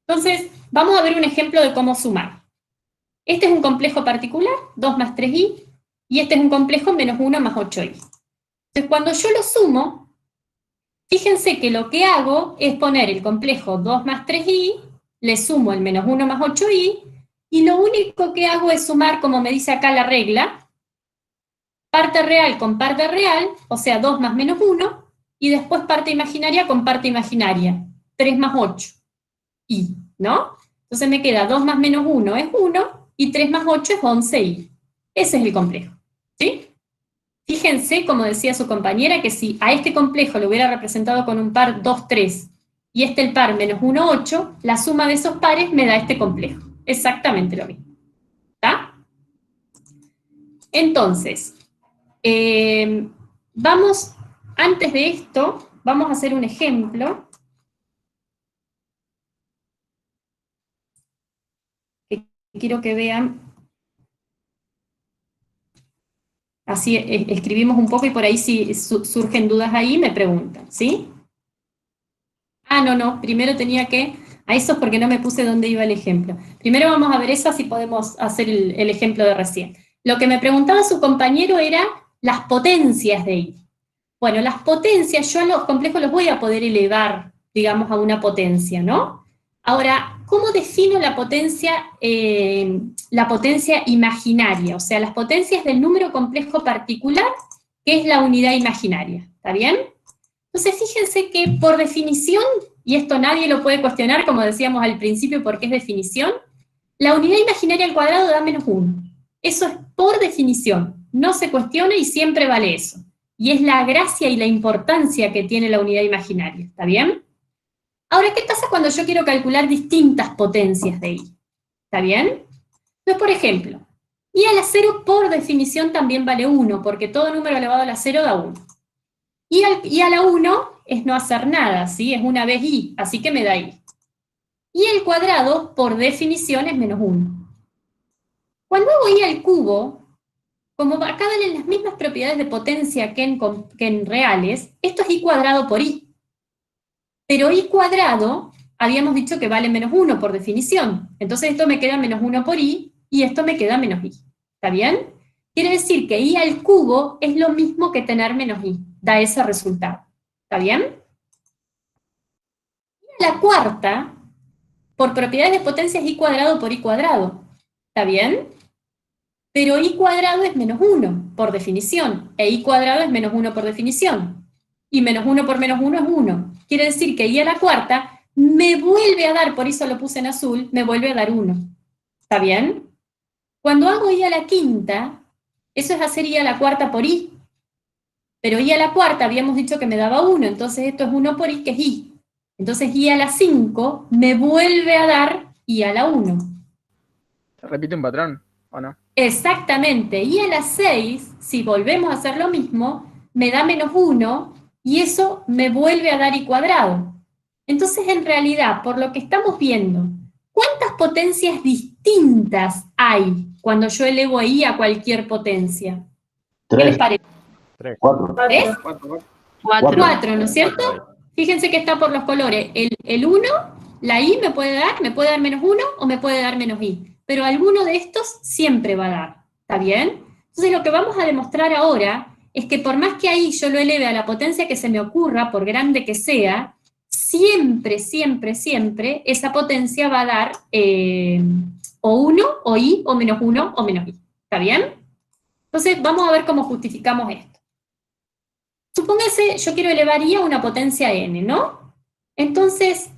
Entonces, vamos a ver un ejemplo de cómo sumar. Este es un complejo particular, 2 más 3i, y este es un complejo menos 1 más 8i. Entonces, cuando yo lo sumo, fíjense que lo que hago es poner el complejo 2 más 3i, le sumo el menos 1 más 8i, y lo único que hago es sumar, como me dice acá la regla, parte real con parte real, o sea, 2 más menos 1, y después parte imaginaria con parte imaginaria, 3 más 8i, ¿no? Entonces me queda 2 más menos 1 es 1, y 3 más 8 es 11i. Ese es el complejo, ¿sí? Fíjense, como decía su compañera, que si a este complejo lo hubiera representado con un par 2, 3, y el par menos 1, 8, la suma de esos pares me da este complejo. Exactamente lo mismo. ¿Está? Entonces, antes de esto, vamos a hacer un ejemplo. Que quiero que vean. Así escribimos un poco y por ahí si surgen dudas ahí me preguntan, ¿sí? Ah, no, primero tenía que... A eso es porque no me puse dónde iba el ejemplo. Primero vamos a ver eso, así podemos hacer el ejemplo de recién. Lo que me preguntaba su compañero era las potencias de I. Bueno, las potencias, yo a los complejos los voy a poder elevar, digamos, a una potencia, ¿no? Ahora, ¿cómo defino la potencia imaginaria? O sea, las potencias del número complejo particular, que es la unidad imaginaria, ¿está bien? Entonces, fíjense que por definición, y esto nadie lo puede cuestionar, como decíamos al principio, porque es definición, la unidad imaginaria al cuadrado da menos 1. Eso es por definición, no se cuestiona y siempre vale eso. Y es la gracia y la importancia que tiene la unidad imaginaria, ¿está bien? Ahora, ¿qué pasa cuando yo quiero calcular distintas potencias de I? ¿Está bien? Entonces, por ejemplo, I a la 0 por definición también vale 1, porque todo número elevado a la 0 da 1. I a la 1 es no hacer nada, ¿sí? Es una vez I, así que me da I. I al cuadrado, por definición, es menos 1. Cuando hago I al cubo, como acá valen las mismas propiedades de potencia que en reales, esto es I cuadrado por I. Pero I cuadrado, habíamos dicho que vale menos 1 por definición. Entonces esto me queda menos 1 por I, y esto me queda menos I. ¿Está bien? Quiere decir que i al cubo es lo mismo que tener menos i, da ese resultado. ¿Está bien? Y a la cuarta, por propiedades de potencia es i cuadrado por i cuadrado. ¿Está bien? Pero i cuadrado es menos 1, por definición, e i cuadrado es menos 1 por definición. Y menos 1 por menos 1 es 1. Quiere decir que i a la cuarta me vuelve a dar, por eso lo puse en azul, me vuelve a dar 1. ¿Está bien? Cuando hago i a la quinta, eso es hacer i a la cuarta por i. Pero i a la cuarta habíamos dicho que me daba 1, entonces esto es 1 por i, que es i. Entonces i a la 5 me vuelve a dar i a la 1. ¿Se repite un patrón o no? Exactamente, y a las 6, si volvemos a hacer lo mismo, me da menos 1, y eso me vuelve a dar i cuadrado. Entonces, en realidad, por lo que estamos viendo, ¿cuántas potencias distintas hay cuando yo elevo i a cualquier potencia? ¿Qué les 3, parece? 4. ¿Ves? 4. ¿no es cierto? Fíjense que está por los colores. El 1, la i me puede dar menos 1 o me puede dar menos i. Pero alguno de estos siempre va a dar, ¿está bien? Entonces lo que vamos a demostrar ahora es que por más que ahí yo lo eleve a la potencia que se me ocurra, por grande que sea, siempre, siempre, siempre esa potencia va a dar o 1, o i, o menos 1, o menos i, ¿está bien? Entonces vamos a ver cómo justificamos esto. Supóngase, yo quiero elevar i a una potencia n, ¿no? Entonces,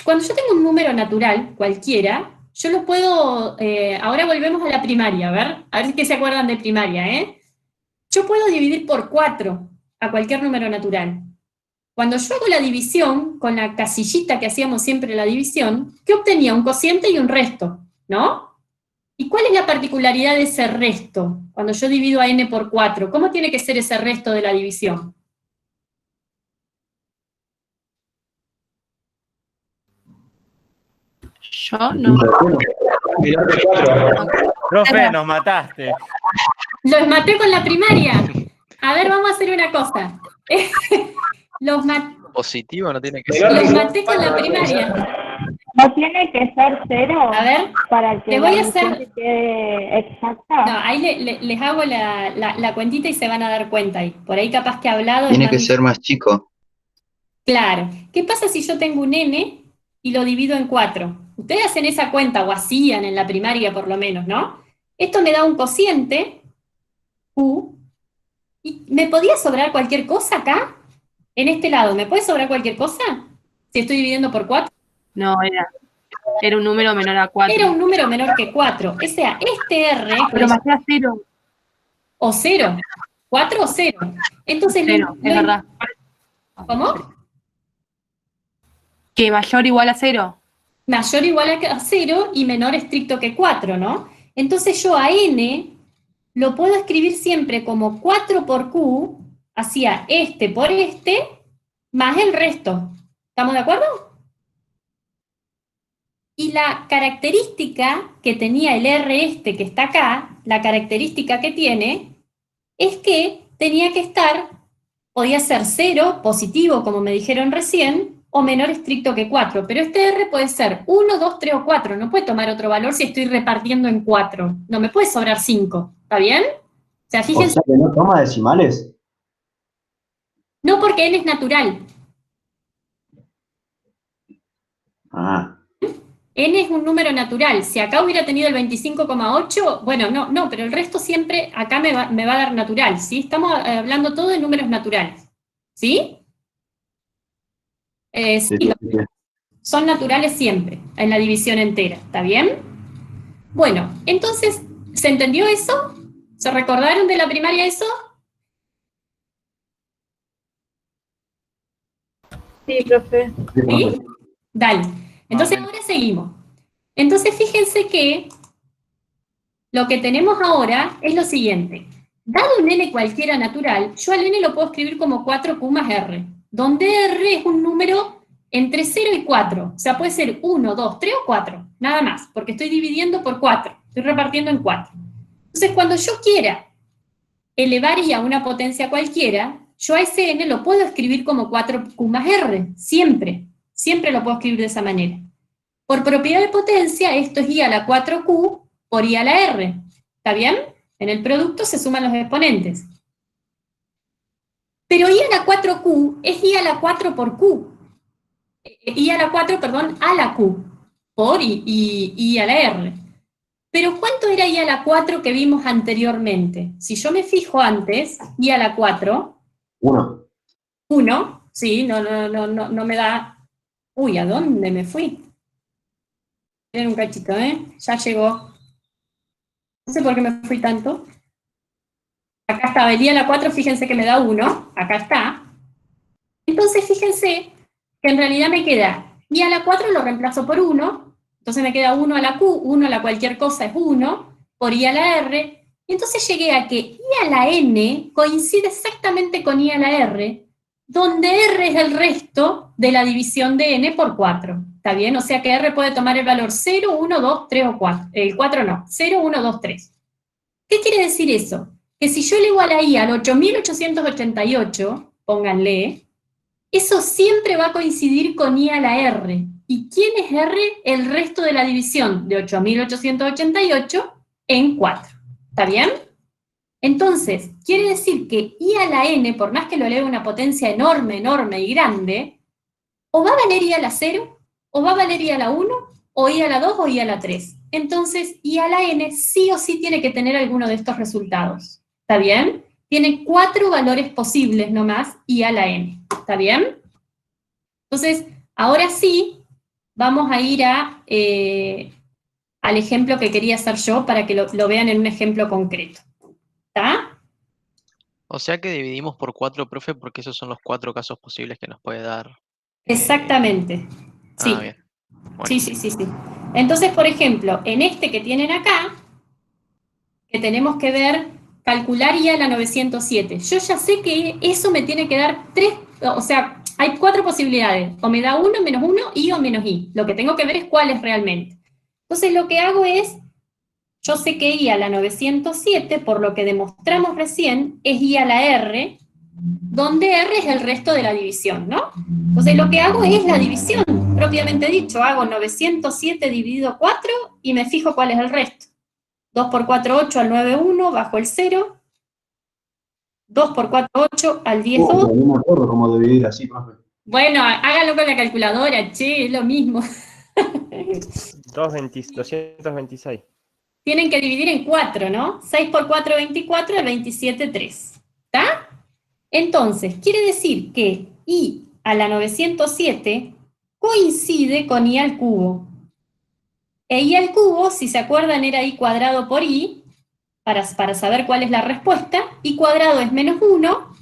cuando yo tengo un número natural, cualquiera, yo lo puedo, ahora volvemos a la primaria, a ver si se acuerdan de primaria, Yo puedo dividir por 4 a cualquier número natural. Cuando yo hago la división, con la casillita que hacíamos siempre la división, ¿qué obtenía? Un cociente y un resto, ¿no? ¿Y cuál es la particularidad de ese resto? Cuando yo divido a n por 4, ¿cómo tiene que ser ese resto de la división? Yo no. Profe, nos mataste. Los maté con la primaria. A ver, vamos a hacer una cosa. Los Positivo no tiene que ser. Los maté con la primaria. ¿No tiene que ser 0 A ver, para que te voy la a hacer... división quede exacta? No, ahí les hago la cuentita y se van a dar cuenta ahí. Por ahí capaz que he hablado... Tiene que ser más chico. Claro. ¿Qué pasa si yo tengo un n y lo divido en 4? Ustedes hacen esa cuenta, o hacían en la primaria por lo menos, ¿no? Esto me da un cociente, q, y ¿me podía sobrar cualquier cosa acá? En este lado, ¿me puede sobrar cualquier cosa? Si estoy dividiendo por 4. No, era un número menor a 4. Era un número menor que 4. O sea, este R... Pero más que a 0. O 0. 4 o 0. Entonces... 0, es verdad. ¿Cómo? Que mayor o igual a 0. Mayor o igual a 0 y menor estricto que 4, ¿no? Entonces yo a n lo puedo escribir siempre como 4 por q, hacía este por este, más el resto. ¿Estamos de acuerdo? Y la característica que tenía el R este que está acá, la característica que tiene, es que tenía que estar, podía ser 0, positivo, como me dijeron recién, o menor estricto que 4, pero este R puede ser 1, 2, 3 o 4, no puede tomar otro valor si estoy repartiendo en 4, no me puede sobrar 5, ¿está bien? O sea, fíjense. O sea, que no toma decimales. No, porque n es natural. Ah. N es un número natural, si acá hubiera tenido el 25,8, bueno, no, pero el resto siempre acá me va a dar natural, ¿sí? Estamos hablando todo de números naturales, ¿sí? Sí, son naturales siempre, en la división entera, ¿está bien? Bueno, entonces, ¿se entendió eso? ¿Se recordaron de la primaria eso? Sí, profe. ¿Sí? Dale. Entonces ahora seguimos. Entonces fíjense que lo que tenemos ahora es lo siguiente. Dado un n cualquiera natural, yo al n lo puedo escribir como 4q más r, donde r es un número entre 0 y 4. O sea, puede ser 1, 2, 3 o 4, nada más, porque estoy dividiendo por 4, estoy repartiendo en 4. Entonces, cuando yo quiera elevar i a una potencia cualquiera, yo a ese n lo puedo escribir como 4q más r, siempre lo puedo escribir de esa manera. Por propiedad de potencia, esto es i a la 4q por i a la r, ¿está bien? En el producto se suman los exponentes. Pero I a la 4Q es I a la 4 por Q. I a la 4, perdón, a la Q, por I a la R. Pero ¿cuánto era I a la 4 que vimos anteriormente? Si yo me fijo antes, I a la 4... 1, sí, no me da... Uy, ¿a dónde me fui? Esperen un cachito, ya llegó. No sé por qué me fui tanto. Acá está, el I a la 4, fíjense que me da 1, acá está. Entonces fíjense que en realidad me queda I a la 4 lo reemplazo por 1, entonces me queda 1 a la Q, 1 a la cualquier cosa es 1, por I a la R, y entonces llegué a que I a la N coincide exactamente con I a la R, donde R es el resto de la división de N por 4, ¿está bien? O sea que R puede tomar el valor 0, 1, 2, 3 o 4, el 4 no, 0, 1, 2, 3. ¿Qué quiere decir eso? Que si yo elevo a la I al 8888, pónganle, eso siempre va a coincidir con I a la R. ¿Y quién es R? El resto de la división de 8888 en 4. ¿Está bien? Entonces, quiere decir que I a la N, por más que lo eleve a una potencia enorme, enorme y grande, o va a valer I a la 0, o va a valer I a la 1, o I a la 2, o I a la 3. Entonces, I a la N sí o sí tiene que tener alguno de estos resultados. ¿Está bien? Tiene 4 valores posibles nomás, I a la N. ¿Está bien? Entonces, ahora sí, vamos a ir al ejemplo que quería hacer yo para que lo vean en un ejemplo concreto. ¿Está? O sea que dividimos por 4, profe, porque esos son los 4 casos posibles que nos puede dar. Exactamente. Sí. Bien. Sí. Entonces, por ejemplo, en este que tienen acá, que tenemos que ver, calcular I a la 907. Yo ya sé que eso me tiene que dar 3, o sea, hay 4 posibilidades. O me da 1, menos 1, I o menos I. Lo que tengo que ver es cuál es realmente. Entonces, lo que hago es, yo sé que I a la 907, por lo que demostramos recién, es I a la R, donde R es el resto de la división, ¿no? Entonces lo que hago es la división, propiamente dicho, hago 907 dividido 4 y me fijo cuál es el resto. 2 por 4, 8 al 9, 1, bajo el 0. 2 por 4, 8 al 10, 2. No me acuerdo cómo dividir así, profe. Bueno, háganlo con la calculadora, che, es lo mismo. 226. Tienen que dividir en 4, ¿no? 6 por 4, 24, el 27, 3. ¿Está? Entonces, quiere decir que I a la 907 coincide con I al cubo. E I al cubo, si se acuerdan, era I cuadrado por I, para saber cuál es la respuesta. I cuadrado es menos 1,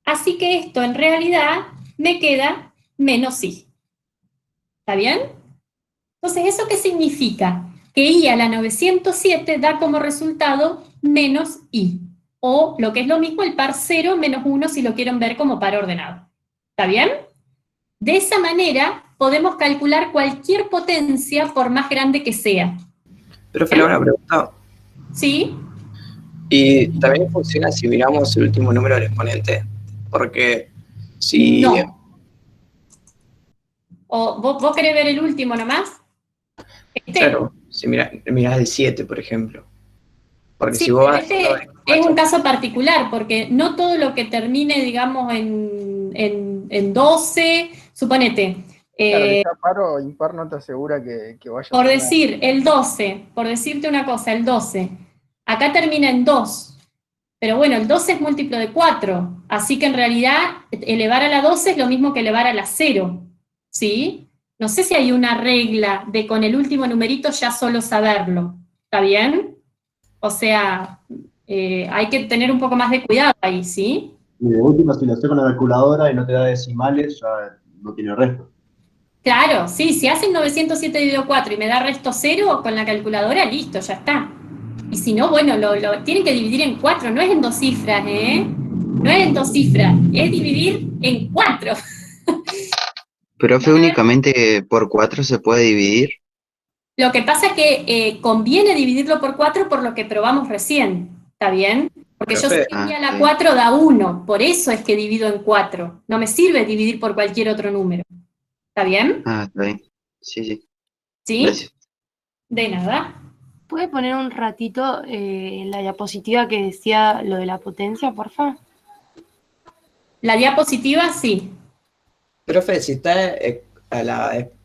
así que esto en realidad me queda menos I. ¿Está bien? Entonces, ¿eso qué significa? Que I a la 907 da como resultado menos I. O, lo que es lo mismo, el par 0 menos 1 si lo quieren ver como par ordenado. ¿Está bien? De esa manera podemos calcular cualquier potencia por más grande que sea. Profe, le hago una pregunta. ¿Sí? ¿Y también funciona si miramos el último número del exponente? Porque si... No. ¿O vos querés ver el último nomás? Claro, si mirás el 7, por ejemplo. Porque sí, si vos vas... es un caso particular, porque no todo lo que termine, digamos, en 12, suponete. Claro, que sea par o impar no te asegura que vaya Por a decir, el 12, por decirte una cosa, el 12, acá termina en 2, pero bueno, el 12 es múltiplo de 4, así que en realidad elevar a la 12 es lo mismo que elevar a la 0, ¿sí? No sé si hay una regla de con el último numerito ya solo saberlo, ¿está bien? O sea, hay que tener un poco más de cuidado ahí, ¿sí? Y de última, si lo haces con la calculadora y no te da decimales, ya no tiene resto. Claro, sí, si hacen 907 dividido 4 y me da resto 0, con la calculadora, listo, ya está. Y si no, bueno, lo tienen que dividir en 4, no es en 2 cifras, ¿eh? No es en 2 cifras, es dividir en 4. Profe, únicamente por 4 se puede dividir. Lo que pasa es que conviene dividirlo por 4 por lo que probamos recién, ¿está bien? Porque yo sé que I a la 4 da 1, por eso es que divido en 4. No me sirve dividir por cualquier otro número. ¿Está bien? Ah, está bien. Sí. ¿Sí? Gracias. De nada. ¿Puede poner un ratito la diapositiva que decía lo de la potencia, porfa? La diapositiva, sí. Profe, si está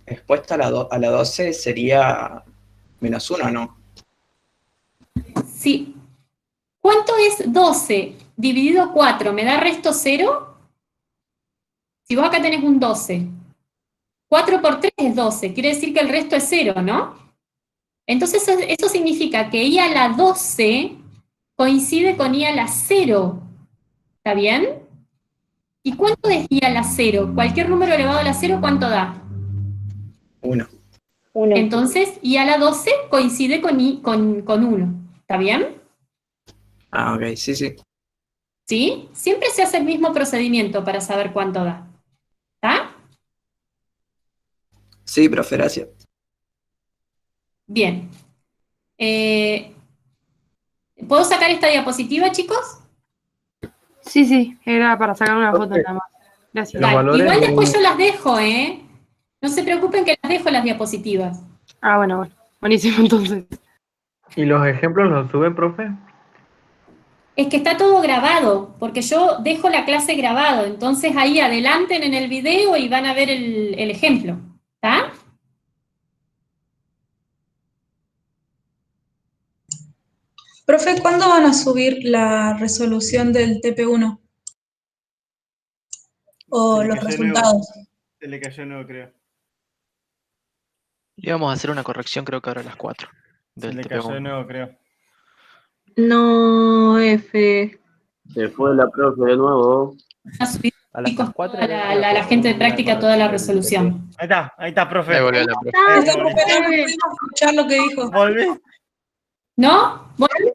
expuesta a la 12 sería -1, ¿no? Sí. ¿Cuánto es 12 dividido 4? ¿Me da resto 0? Si vos acá tenés un 12. 4 por 3 es 12. Quiere decir que el resto es 0, ¿no? Entonces eso significa que i a la 12 coincide con i a la 0. ¿Está bien? ¿Y cuánto es i a la 0? Cualquier número elevado a la 0, ¿cuánto da? 1. Entonces, i a la 12 coincide con 1. ¿Está bien? Ah, ok, sí, sí. ¿Sí? Siempre se hace el mismo procedimiento para saber cuánto da. ¿Está? Sí, profe, gracias. Bien. ¿Puedo sacar esta diapositiva, chicos? Sí, sí, era para sacar una foto nada más. Gracias. Dale. Igual después yo las dejo, ¿eh? No se preocupen que las dejo las diapositivas. Ah, bueno. Buenísimo, entonces. ¿Y los ejemplos los sube, profe? Es que está todo grabado, porque yo dejo la clase grabado, entonces ahí adelanten en el video y van a ver el ejemplo. ¿Está? Profe, ¿cuándo van a subir la resolución del TP1? O los resultados. Se le cayó nuevo, creo. Y vamos a hacer una corrección, creo que ahora a las 4. Se le cayó de nuevo, creo. No, F. Se fue la profe de nuevo. A subir, A las chicos, 4 toda la gente de práctica, toda la resolución. Ahí está, profe. Ahí volvió la profe. Esta profe no pudimos escuchar lo que dijo. ¿Volví? ¿No? Bueno,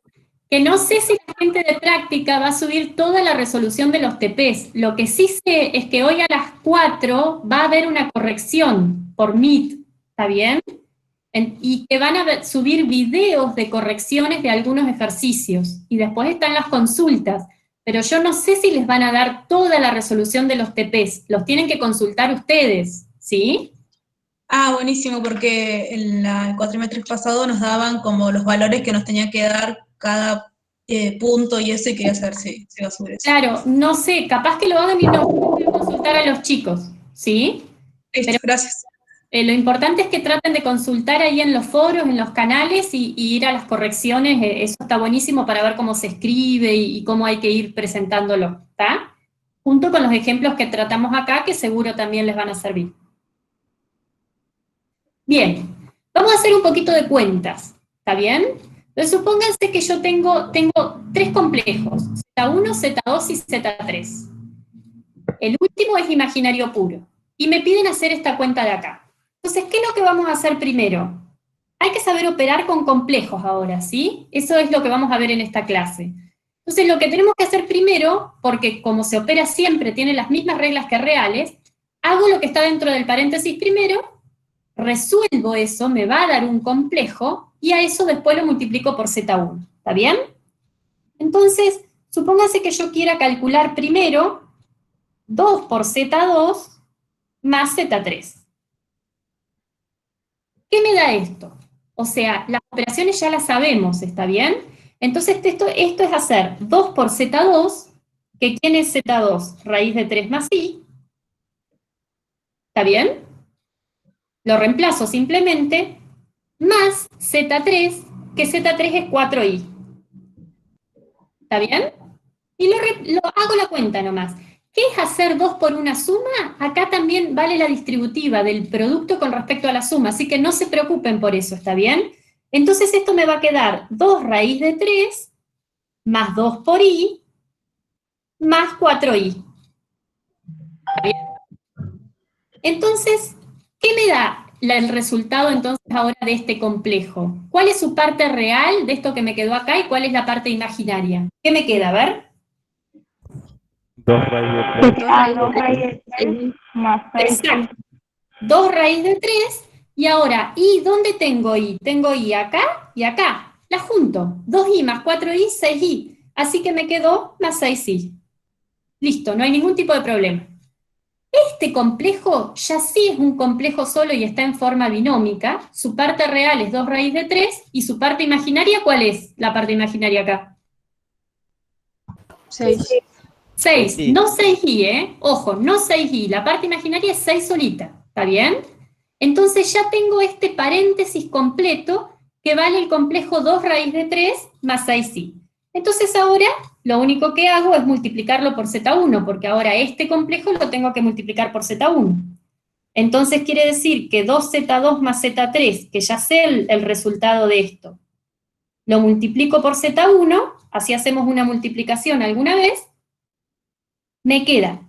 que no sé si la gente de práctica va a subir toda la resolución de los TPs. Lo que sí sé es que hoy a las 4 va a haber una corrección por Meet, ¿está bien? Y que van a subir videos de correcciones de algunos ejercicios. Y después están las consultas. Pero yo no sé si les van a dar toda la resolución de los TPs. Los tienen que consultar ustedes, ¿sí? Ah, buenísimo, porque en el cuatrimestre pasado nos daban como los valores que nos tenía que dar cada punto y eso, y quería saber si se va a subir eso. Claro, no sé, capaz que lo hagan y no pueden consultar a los chicos, ¿sí? Listo, gracias. Lo importante es que traten de consultar ahí en los foros, en los canales y ir a las correcciones. Eso está buenísimo para ver cómo se escribe y cómo hay que ir presentándolo, ¿está? Junto con los ejemplos que tratamos acá, que seguro también les van a servir. Bien, vamos a hacer un poquito de cuentas, ¿está bien? Entonces supónganse que yo tengo 3 complejos, Z1, Z2 y Z3. El último es imaginario puro. Y me piden hacer esta cuenta de acá. Entonces, ¿qué es lo que vamos a hacer primero? Hay que saber operar con complejos ahora, ¿sí? Eso es lo que vamos a ver en esta clase. Entonces, lo que tenemos que hacer primero, porque como se opera siempre, tiene las mismas reglas que reales, hago lo que está dentro del paréntesis primero, resuelvo eso, me va a dar un complejo, y a eso después lo multiplico por Z1. ¿Está bien? Entonces, supóngase que yo quiera calcular primero 2 por Z2 más Z3. ¿Qué me da esto? O sea, las operaciones ya las sabemos, ¿está bien? Entonces esto es hacer 2 por Z2, que ¿quién es Z2? Raíz de 3 más I. ¿Está bien? Lo reemplazo simplemente, más Z3, que Z3 es 4I. ¿Está bien? Y lo hago la cuenta nomás. ¿Qué es hacer 2 por una suma? Acá también vale la distributiva del producto con respecto a la suma, así que no se preocupen por eso, ¿está bien? Entonces esto me va a quedar 2 raíz de 3, más 2 por I, más 4I. ¿Está bien? Entonces, ¿qué me da el resultado entonces ahora de este complejo? ¿Cuál es su parte real de esto que me quedó acá y cuál es la parte imaginaria? ¿Qué me queda? A ver. 2 raíz de 3. 2 raíz de 3 más 6. Exacto. 2 raíz de 3, y ahora, ¿y dónde tengo I? Tengo I acá y acá. La junto. 2I más 4I, 6I. Así que me quedó más 6I. Listo, no hay ningún tipo de problema. Este complejo ya sí es un complejo solo y está en forma binómica. Su parte real es 2 raíz de 3, y su parte imaginaria, ¿cuál es la parte imaginaria acá? 6. 6, Sí. no 6i, ojo, no 6i, la parte imaginaria es 6 solita, ¿está bien? Entonces ya tengo este paréntesis completo que vale el complejo 2 raíz de 3 más 6i. Entonces ahora lo único que hago es multiplicarlo por Z1, porque ahora este complejo lo tengo que multiplicar por Z1. Entonces quiere decir que 2Z2 más Z3, que ya sé el resultado de esto, lo multiplico por Z1, así hacemos una multiplicación alguna vez, me queda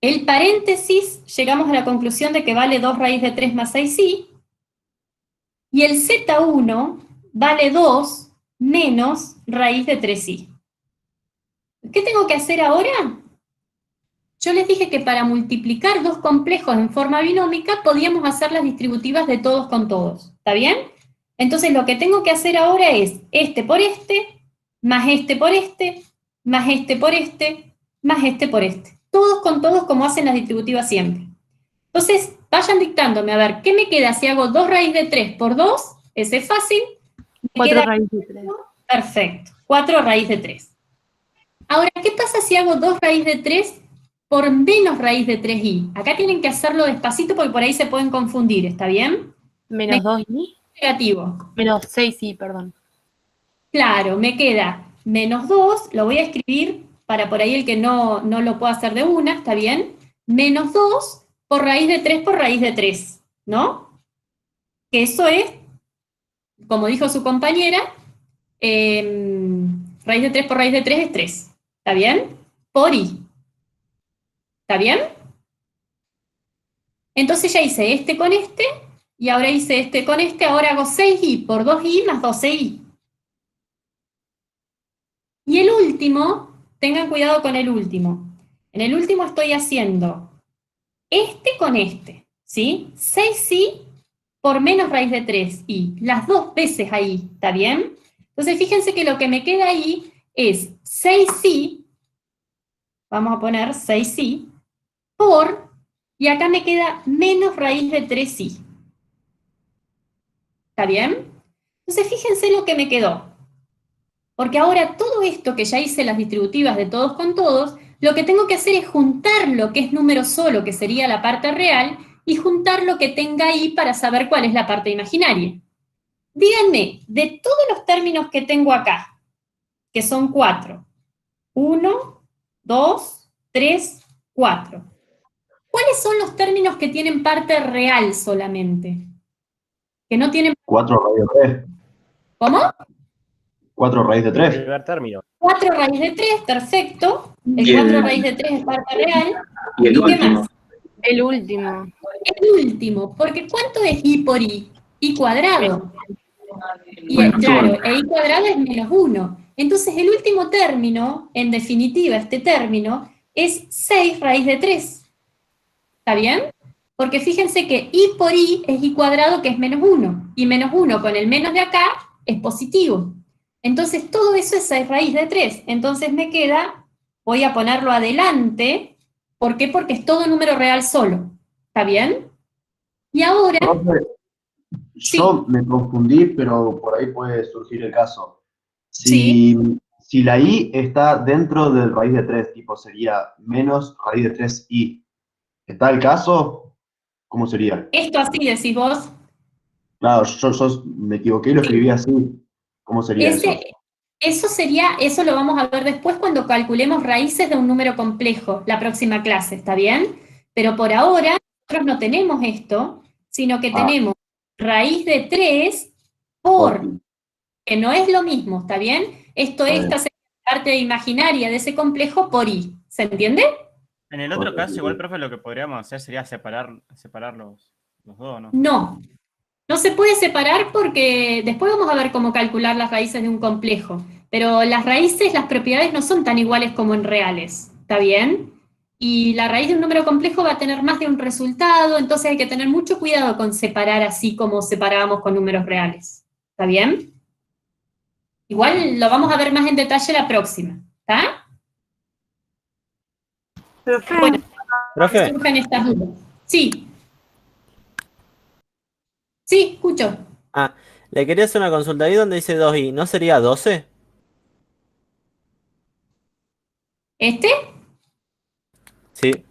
el paréntesis, llegamos a la conclusión de que vale 2 raíz de 3 más 6i, y el Z1 vale 2 menos raíz de 3i. ¿Qué tengo que hacer ahora? Yo les dije que para multiplicar dos complejos en forma binómica podíamos hacer las distributivas de todos con todos, ¿está bien? Entonces lo que tengo que hacer ahora es este por este, más este por este, más este por este, más este por este. Todos con todos como hacen las distributivas siempre. Entonces, vayan dictándome, a ver, ¿qué me queda si hago 2 raíz de 3 por 2? Ese es fácil. 4 raíz de 3. Perfecto, 4 raíz de 3. Ahora, ¿qué pasa si hago 2 raíz de 3 por menos raíz de 3i? Acá tienen que hacerlo despacito porque por ahí se pueden confundir, ¿está bien? Menos 2i. Negativo. Menos 6i, perdón. Claro, me queda menos 2, lo voy a escribir para por ahí el que no lo pueda hacer de una, ¿está bien? Menos 2 por raíz de 3 por raíz de 3, ¿no? Que eso es, como dijo su compañera, raíz de 3 por raíz de 3 es 3, ¿está bien? Por i. ¿Está bien? Entonces ya hice este con este, y ahora hice este con este, ahora hago 6i por 2i más 12i. Y el último, tengan cuidado con el último. En el último estoy haciendo este con este, ¿sí? 6i por menos raíz de 3i, las dos veces ahí, ¿está bien? Entonces fíjense que lo que me queda ahí es 6i, vamos a poner 6i, por, y acá me queda menos raíz de 3i. ¿Está bien? Entonces fíjense lo que me quedó. Porque ahora todo esto que ya hice las distributivas de todos con todos, lo que tengo que hacer es juntar lo que es número solo, que sería la parte real, y juntar lo que tenga ahí para saber cuál es la parte imaginaria. Díganme, de todos los términos que tengo acá, que son 4, 1, 2, 3, 4, ¿cuáles son los términos que tienen parte real solamente? Que no tienen... 4 raíz de 3. ¿Cómo? 4 raíz de 3. El primer término. 4 raíz de 3, perfecto. El Y 4 el- raíz de 3 es parte real. Y el ¿Y qué último. más? El último. El último, porque ¿cuánto es i por i? I cuadrado. Y Menos claro, uno. e i cuadrado es menos 1. Entonces el último término, en definitiva, este término, es 6 raíz de 3. ¿Está bien? Porque fíjense que i por i es i cuadrado, que es menos 1. Y menos 1 con el menos de acá es positivo. Entonces todo eso es 6 raíz de 3. Entonces me queda, voy a ponerlo adelante. ¿Por qué? Porque es todo número real solo. ¿Está bien? Y ahora... Profe, yo me confundí, pero por ahí puede surgir el caso. Si la i está dentro del raíz de 3, tipo sería menos raíz de 3i, ¿está el caso? ¿Cómo sería? Esto así decís vos. Claro, yo me equivoqué y lo escribí así. ¿Cómo sería eso? Eso lo vamos a ver después cuando calculemos raíces de un número complejo, la próxima clase, ¿está bien? Pero por ahora, nosotros no tenemos esto, sino que tenemos raíz de 3 por, que no es lo mismo, ¿está bien? Esta sería la parte imaginaria de ese complejo por i, ¿se entiende? En el otro caso, igual, profe, lo que podríamos hacer sería separar los dos, ¿no? No. No se puede separar porque después vamos a ver cómo calcular las raíces de un complejo, pero las raíces, las propiedades no son tan iguales como en reales, ¿está bien? Y la raíz de un número complejo va a tener más de un resultado, entonces hay que tener mucho cuidado con separar así como separábamos con números reales, ¿está bien? Igual lo vamos a ver más en detalle la próxima, ¿está? Profe, Bueno, Profe. surjan estas dudas. Sí. Sí, escucho. Ah, le quería hacer una consulta. Ahí donde dice 2i, ¿no sería 12? ¿Este? Sí.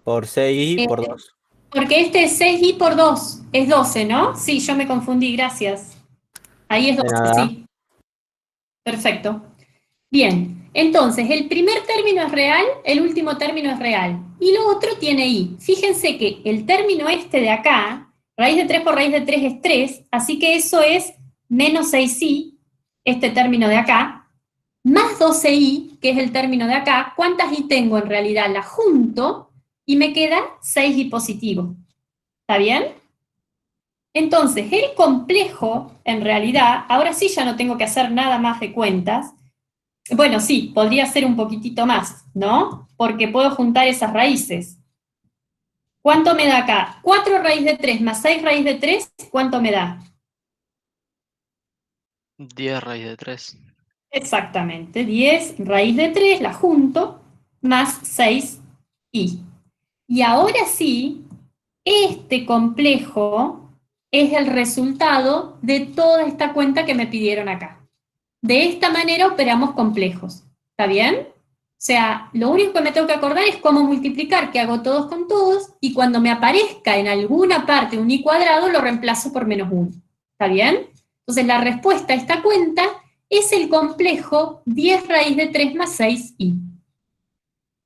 Por 6i por 2. Porque este es 6i por 2. Es 12, ¿no? Sí, yo me confundí, gracias. Ahí es De 12, nada. sí. Perfecto. Bien, entonces el primer término es real, el último término es real. Y lo otro tiene i. Fíjense que el término este de acá, raíz de 3 por raíz de 3 es 3, así que eso es menos 6i, este término de acá, más 12i, que es el término de acá. ¿Cuántas i tengo en realidad? La junto y me queda 6i positivo. ¿Está bien? Entonces, el complejo, en realidad, ahora sí ya no tengo que hacer nada más de cuentas. Bueno, sí, podría ser un poquitito más, ¿no? Porque puedo juntar esas raíces. ¿Cuánto me da acá? 4 raíz de 3 más 6 raíz de 3, ¿cuánto me da? 10 raíz de 3. Exactamente, 10 raíz de 3, la junto, más 6i. Y ahora sí, este complejo es el resultado de toda esta cuenta que me pidieron acá. De esta manera operamos complejos, ¿está bien? O sea, lo único que me tengo que acordar es cómo multiplicar, que hago todos con todos, y cuando me aparezca en alguna parte un i cuadrado, lo reemplazo por menos 1, ¿está bien? Entonces la respuesta a esta cuenta es el complejo 10 raíz de 3 más 6i.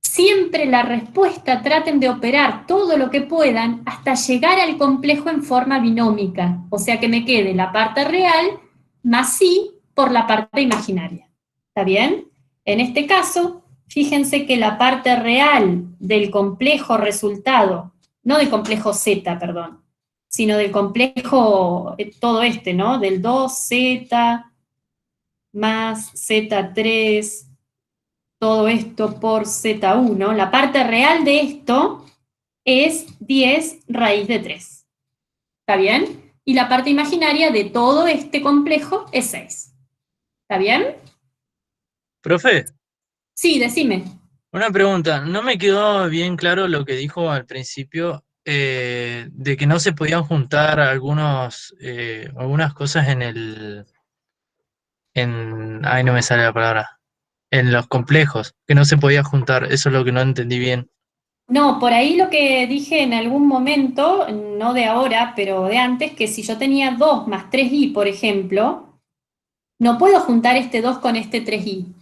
Siempre la respuesta traten de operar todo lo que puedan hasta llegar al complejo en forma binómica, o sea que me quede la parte real más i por la parte imaginaria. ¿Está bien? En este caso, fíjense que la parte real del complejo resultado, no del complejo z, perdón, sino del complejo, todo este, ¿no? Del 2z más z3, todo esto por z1, la parte real de esto es 10 raíz de 3. ¿Está bien? Y la parte imaginaria de todo este complejo es 6. ¿Está bien? Profe, Sí, decime. una pregunta. No me quedó bien claro lo que dijo al principio de que no se podían juntar algunas cosas ay, no me sale la palabra. En los complejos, que no se podía juntar. Eso es lo que no entendí bien. No, por ahí lo que dije en algún momento, no de ahora, pero de antes, que si yo tenía 2 más 3i, por ejemplo, no puedo juntar este 2 con este 3i,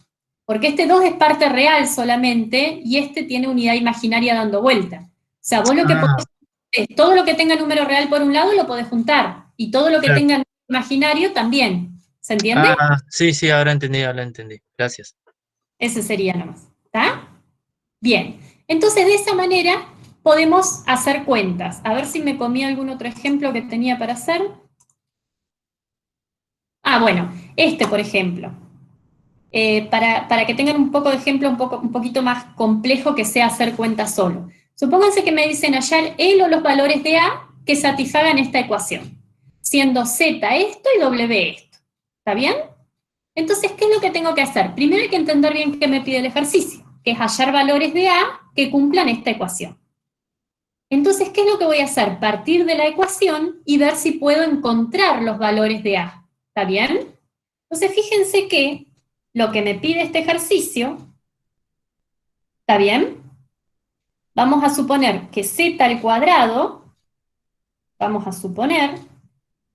porque este 2 es parte real solamente y este tiene unidad imaginaria dando vuelta. O sea, vos lo que podés hacer es, todo lo que tenga número real por un lado lo podés juntar, y todo lo que Claro. tenga número imaginario también. ¿Se entiende? Ah, sí, ahora entendí. Gracias. Ese sería nomás. ¿Está? Bien. Entonces, de esa manera podemos hacer cuentas. A ver si me comí algún otro ejemplo que tenía para hacer. Ah, bueno, este, por ejemplo. Para que tengan un poco de ejemplo un poquito más complejo que sea hacer cuentas solo. Supónganse que me dicen hallar el o los valores de A que satisfagan esta ecuación, siendo Z esto y W esto. ¿Está bien? Entonces, ¿qué es lo que tengo que hacer? Primero hay que entender bien qué me pide el ejercicio, que es hallar valores de A que cumplan esta ecuación. Entonces, ¿qué es lo que voy a hacer? Partir de la ecuación y ver si puedo encontrar los valores de A. ¿Está bien? Entonces, fíjense que lo que me pide este ejercicio, ¿está bien? Vamos a suponer que z al cuadrado, vamos a suponer,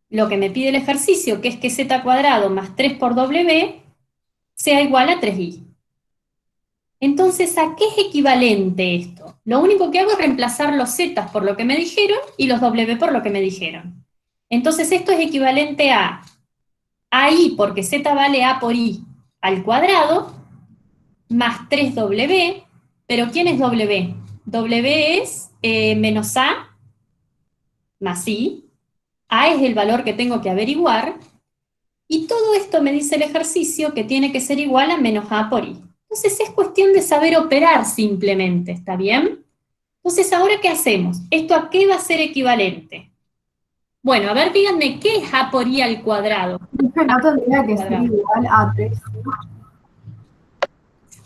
lo que me pide el ejercicio, que es que z al cuadrado más 3 por w, sea igual a 3i. Entonces, ¿a qué es equivalente esto? Lo único que hago es reemplazar los z por lo que me dijeron y los w por lo que me dijeron. Entonces, esto es equivalente a i, porque z vale a por i al cuadrado, más 3w, pero ¿quién es w? W es menos a más i, a es el valor que tengo que averiguar, y todo esto me dice el ejercicio que tiene que ser igual a menos a por i. Entonces es cuestión de saber operar simplemente, ¿está bien? Entonces, ¿ahora qué hacemos? ¿Esto a qué va a ser equivalente? Bueno, a ver, díganme, ¿qué es a por i al cuadrado? No tendría que ser igual a 3.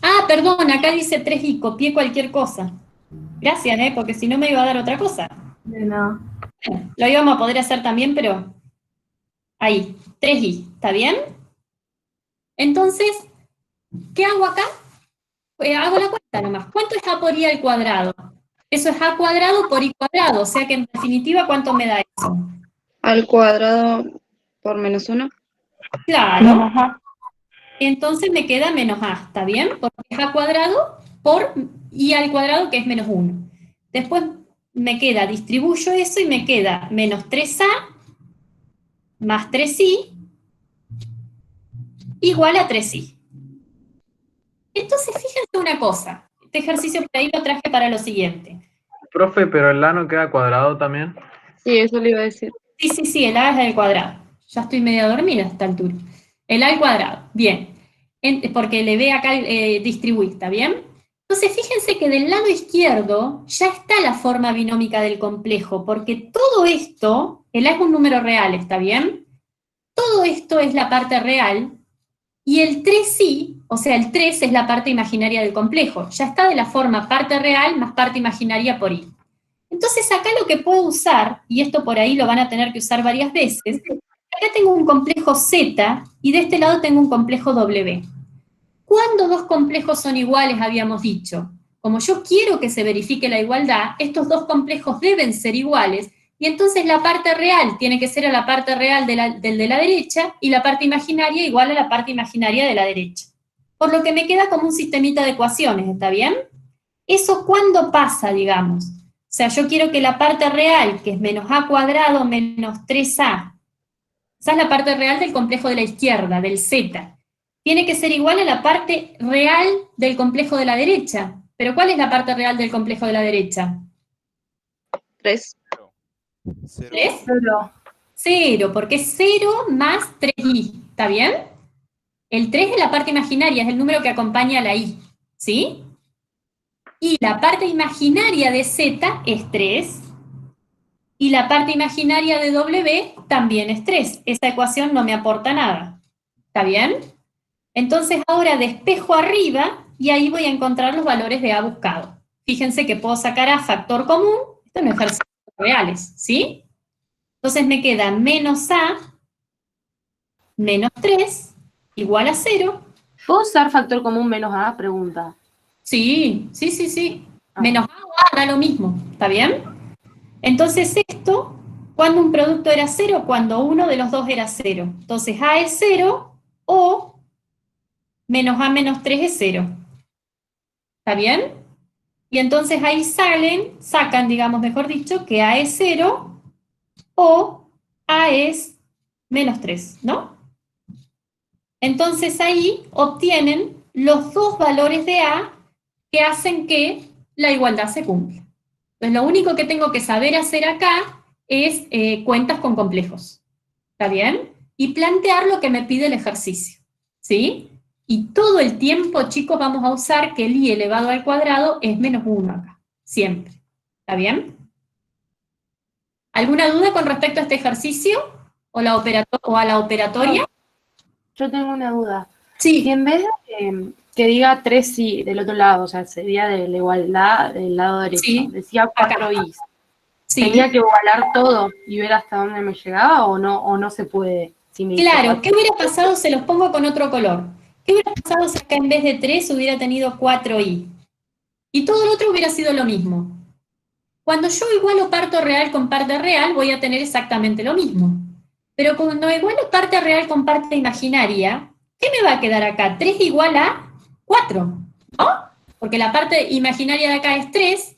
Ah, perdón, acá dice 3i, copié cualquier cosa. Gracias, porque si no me iba a dar otra cosa. No. Bueno, lo íbamos a poder hacer también, pero ahí, 3i, ¿está bien? Entonces, ¿qué hago acá? Hago la cuenta nomás. ¿Cuánto es a por i al cuadrado? Eso es a cuadrado por i cuadrado, o sea que en definitiva, ¿cuánto me da eso? Al cuadrado por menos 1. Claro. Entonces me queda menos a, ¿está bien? Porque es a cuadrado por i al cuadrado, que es menos 1. Después me queda, distribuyo eso y me queda menos 3a más 3i igual a 3i. Entonces, fíjense una cosa. Este ejercicio por ahí lo traje para lo siguiente. Profe, pero el A no queda cuadrado también. Sí, eso le iba a decir. Sí, el a es al cuadrado. Ya estoy media dormida a esta altura. El a al cuadrado, bien. Porque le ve acá distribuir, ¿está bien? Entonces, fíjense que del lado izquierdo ya está la forma binómica del complejo, porque todo esto, el a es un número real, ¿está bien? Todo esto es la parte real, y el 3i, o sea, el 3 es la parte imaginaria del complejo. Ya está de la forma parte real más parte imaginaria por i. Entonces acá lo que puedo usar, y esto por ahí lo van a tener que usar varias veces, acá tengo un complejo z y de este lado tengo un complejo w. ¿Cuándo dos complejos son iguales habíamos dicho? Como yo quiero que se verifique la igualdad, estos dos complejos deben ser iguales, y entonces la parte real tiene que ser a la parte real del de la derecha, y la parte imaginaria igual a la parte imaginaria de la derecha. Por lo que me queda como un sistemita de ecuaciones, ¿está bien? ¿Eso cuándo pasa, digamos? O sea, yo quiero que la parte real, que es menos a cuadrado menos 3a, esa es la parte real del complejo de la izquierda, del z, tiene que ser igual a la parte real del complejo de la derecha. ¿Pero cuál es la parte real del complejo de la derecha? 3. 3. 0, porque es 0 más 3i, ¿está bien? El 3 es la parte imaginaria, es el número que acompaña a la i, ¿sí? Y la parte imaginaria de z es 3, y la parte imaginaria de w también es 3. Esa ecuación no me aporta nada, ¿está bien? Entonces ahora despejo arriba, y ahí voy a encontrar los valores de a buscado. Fíjense que puedo sacar a factor común, esto no es ejercicios reales, ¿sí? Entonces me queda menos a menos 3 igual a 0. ¿Puedo usar factor común menos a? Pregunta. Sí. Menos a o a da lo mismo, ¿está bien? Entonces esto, cuando un producto era 0, cuando uno de los dos era 0. Entonces a es 0 o menos a menos 3 es 0. ¿Está bien? Y entonces ahí sacan, digamos, mejor dicho, que a es 0 o a es menos 3, ¿no? Entonces ahí obtienen los dos valores de a que hacen que la igualdad se cumpla. Entonces lo único que tengo que saber hacer acá es cuentas con complejos, ¿está bien? Y plantear lo que me pide el ejercicio, ¿sí? Y todo el tiempo, chicos, vamos a usar que el i elevado al cuadrado es menos 1 acá, siempre, ¿está bien? ¿Alguna duda con respecto a este ejercicio? ¿O a la operatoria? Yo tengo una duda. Sí. Si en vez de que diga 3i del otro lado, o sea, sería de la igualdad del lado derecho, Sí. decía 4i, Sí. ¿tenía que igualar todo y ver hasta dónde me llegaba o no se puede? Si me dice Claro, 4. ¿qué hubiera pasado? Se los pongo con otro color. ¿Qué hubiera pasado si acá en vez de 3 hubiera tenido 4i? Y todo lo otro hubiera sido lo mismo. Cuando yo igualo parte real con parte real, voy a tener exactamente lo mismo. Pero cuando igualo parte real con parte imaginaria, ¿qué me va a quedar acá? 3 igual a 4, ¿no? Porque la parte imaginaria de acá es 3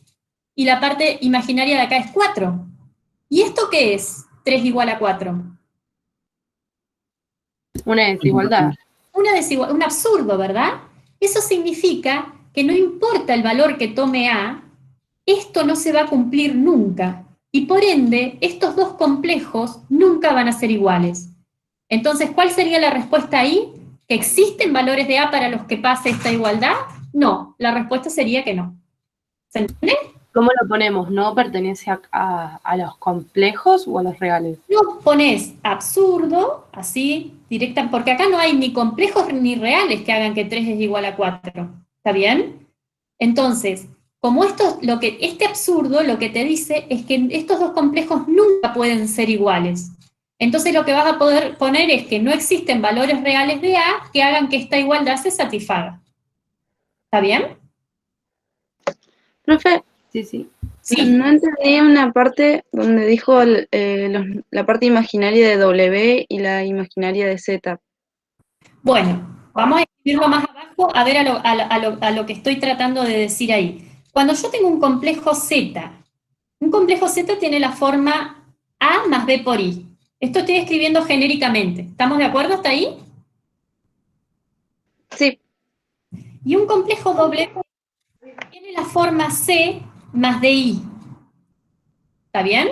y la parte imaginaria de acá es 4. ¿Y esto qué es? 3 igual a 4. Una desigualdad. Un absurdo, ¿verdad? Eso significa que no importa el valor que tome A, esto no se va a cumplir nunca. Y por ende, estos dos complejos nunca van a ser iguales. Entonces, ¿cuál sería la respuesta ahí? ¿Que existen valores de A para los que pase esta igualdad? No, la respuesta sería que no. ¿Se entiende? ¿Cómo lo ponemos? ¿No pertenece a los complejos o a los reales? No pones absurdo, así, directa, porque acá no hay ni complejos ni reales que hagan que 3 es igual a 4. ¿Está bien? Entonces, como este absurdo lo que te dice es que estos dos complejos nunca pueden ser iguales. Entonces lo que vas a poder poner es que no existen valores reales de A que hagan que esta igualdad se satisfaga. ¿Está bien? Profe, Sí. no entendí una parte donde dijo la parte imaginaria de W y la imaginaria de Z. Bueno, vamos a escribirlo más abajo a ver a lo que estoy tratando de decir ahí. Cuando yo tengo un complejo Z tiene la forma A más B por I. Esto estoy escribiendo genéricamente. ¿Estamos de acuerdo hasta ahí? Sí. Y un complejo W tiene la forma C más DI. ¿Está bien?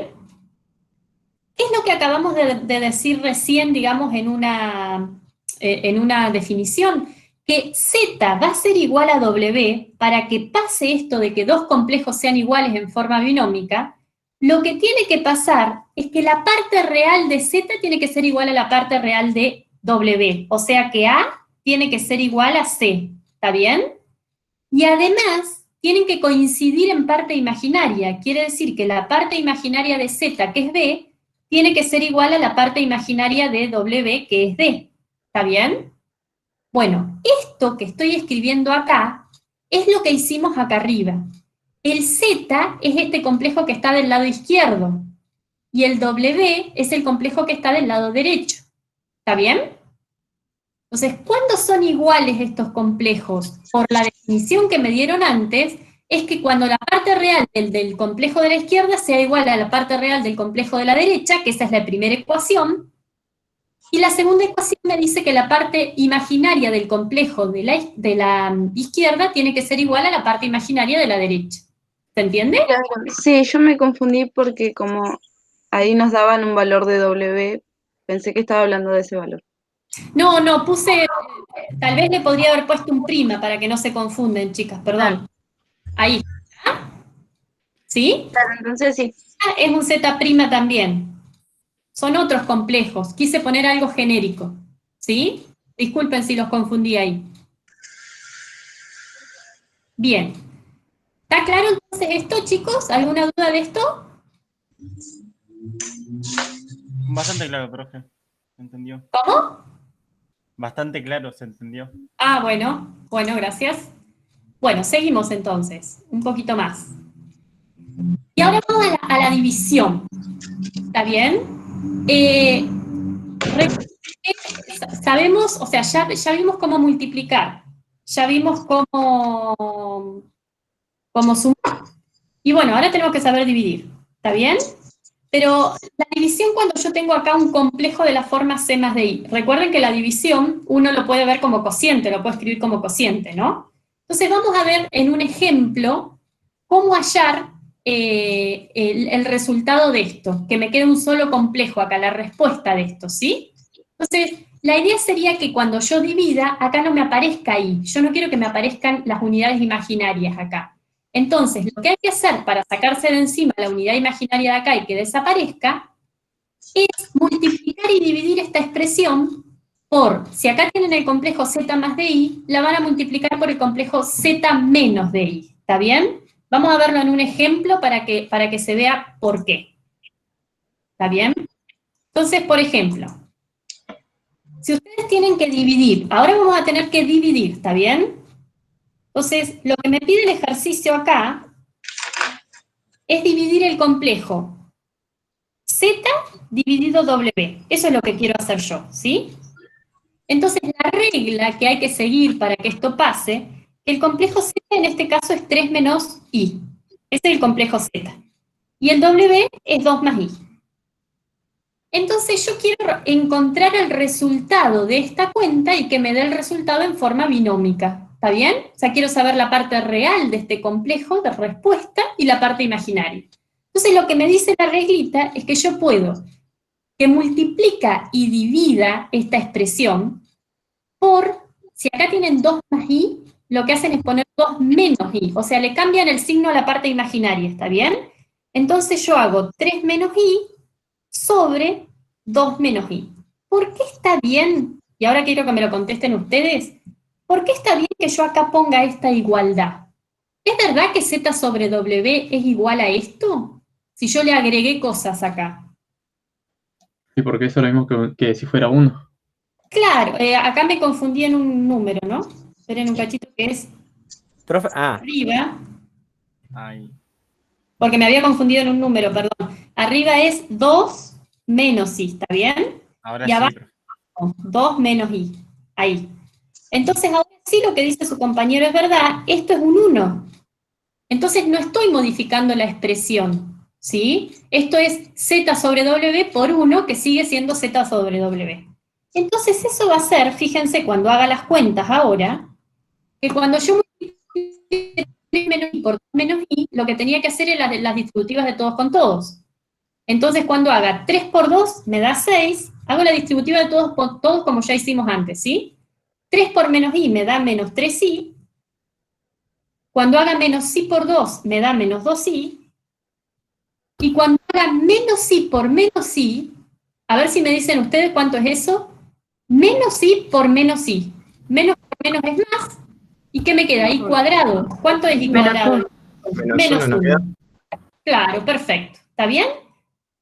¿Qué es lo que acabamos de decir recién, digamos, en una definición? Que Z va a ser igual a W para que pase esto de que dos complejos sean iguales en forma binómica. Lo que tiene que pasar es que la parte real de Z tiene que ser igual a la parte real de W. O sea que A tiene que ser igual a C. ¿Está bien? Y además, tienen que coincidir en parte imaginaria. Quiere decir que la parte imaginaria de Z, que es B, tiene que ser igual a la parte imaginaria de W, que es D. ¿Está bien? Bueno, esto que estoy escribiendo acá es lo que hicimos acá arriba. El Z es este complejo que está del lado izquierdo, y el W es el complejo que está del lado derecho. ¿Está bien? Entonces, ¿cuándo son iguales estos complejos? Por la definición que me dieron antes, es que cuando la parte real del complejo de la izquierda sea igual a la parte real del complejo de la derecha, que esa es la primera ecuación, y la segunda ecuación me dice que la parte imaginaria del complejo de la izquierda tiene que ser igual a la parte imaginaria de la derecha. ¿Se entiende? Sí, yo me confundí porque como ahí nos daban un valor de W, pensé que estaba hablando de ese valor. No, puse, tal vez le podría haber puesto un prima para que no se confunden, chicas, perdón. Ahí. ¿Sí? Claro, entonces sí. Es un Z' también. Son otros complejos. Quise poner algo genérico. ¿Sí? Disculpen si los confundí ahí. Bien. ¿Está claro entonces esto, chicos? ¿Alguna duda de esto? Bastante claro, profe. ¿Se entendió? ¿Cómo? Bastante claro, se entendió. Ah, bueno, gracias. Bueno, seguimos entonces, un poquito más. Y ahora vamos a la división. ¿Está bien? Sabemos, o sea, ya vimos cómo multiplicar, ya vimos cómo sumar. Y bueno, ahora tenemos que saber dividir. ¿Está bien? Pero la división, cuando yo tengo acá un complejo de la forma C más de I, recuerden que la división uno lo puede ver como cociente, lo puede escribir como cociente, ¿no? Entonces vamos a ver en un ejemplo cómo hallar el resultado de esto, que me quede un solo complejo acá, la respuesta de esto, ¿sí? Entonces, la idea sería que cuando yo divida, acá no me aparezca I, yo no quiero que me aparezcan las unidades imaginarias acá. Entonces, lo que hay que hacer para sacarse de encima la unidad imaginaria de acá y que desaparezca, es multiplicar y dividir esta expresión por, si acá tienen el complejo Z más DI, la van a multiplicar por el complejo Z menos DI, ¿está bien? Vamos a verlo en un ejemplo para que se vea por qué. ¿Está bien? Entonces, por ejemplo, si ustedes tienen que dividir, ahora vamos a tener que dividir, ¿está bien? Entonces, lo que me pide el ejercicio acá es dividir el complejo Z dividido W. Eso es lo que quiero hacer yo, ¿sí? Entonces, la regla que hay que seguir para que esto pase, el complejo Z en este caso es 3 menos I. Ese es el complejo Z. Y el W es 2 más I. Entonces, yo quiero encontrar el resultado de esta cuenta y que me dé el resultado en forma binómica. ¿Está bien? O sea, quiero saber la parte real de este complejo de respuesta y la parte imaginaria. Entonces, lo que me dice la reglita es que yo puedo que multiplica y divida esta expresión por, si acá tienen 2 más i, lo que hacen es poner 2 menos i, o sea, le cambian el signo a la parte imaginaria, ¿está bien? Entonces yo hago 3 menos i sobre 2 menos i. ¿Por qué está bien? Y ahora quiero que me lo contesten ustedes. ¿Por qué está bien que yo acá ponga esta igualdad? ¿Es verdad que Z sobre W es igual a esto? Si yo le agregué cosas acá. Sí, porque eso es lo mismo que si fuera 1. Claro, acá me confundí en un número, ¿no? Esperen un cachito que es Profe, arriba, Ahí. porque me había confundido en un número, perdón. Arriba es 2 menos I, ¿está bien? Ahora Y sí, abajo profe. 2 menos I, ahí. Entonces ahora sí lo que dice su compañero es verdad, esto es un 1. Entonces no estoy modificando la expresión, ¿sí? Esto es Z sobre W por 1, que sigue siendo Z sobre W. Entonces eso va a ser, fíjense, cuando haga las cuentas ahora, que cuando yo multiplique 3 menos I por 2 menos I, lo que tenía que hacer es las distributivas de todos con todos. Entonces cuando haga 3 por 2 me da 6, hago la distributiva de todos por todos como ya hicimos antes, ¿sí? 3 por menos I me da menos 3I, cuando haga menos I por 2 me da menos 2I, y cuando haga menos I por menos I, a ver si me dicen ustedes cuánto es eso, menos I por menos I. Menos por menos es más, ¿y qué me queda? I cuadrado. ¿Cuánto es I cuadrado? Menos 1. Claro, perfecto. ¿Está bien?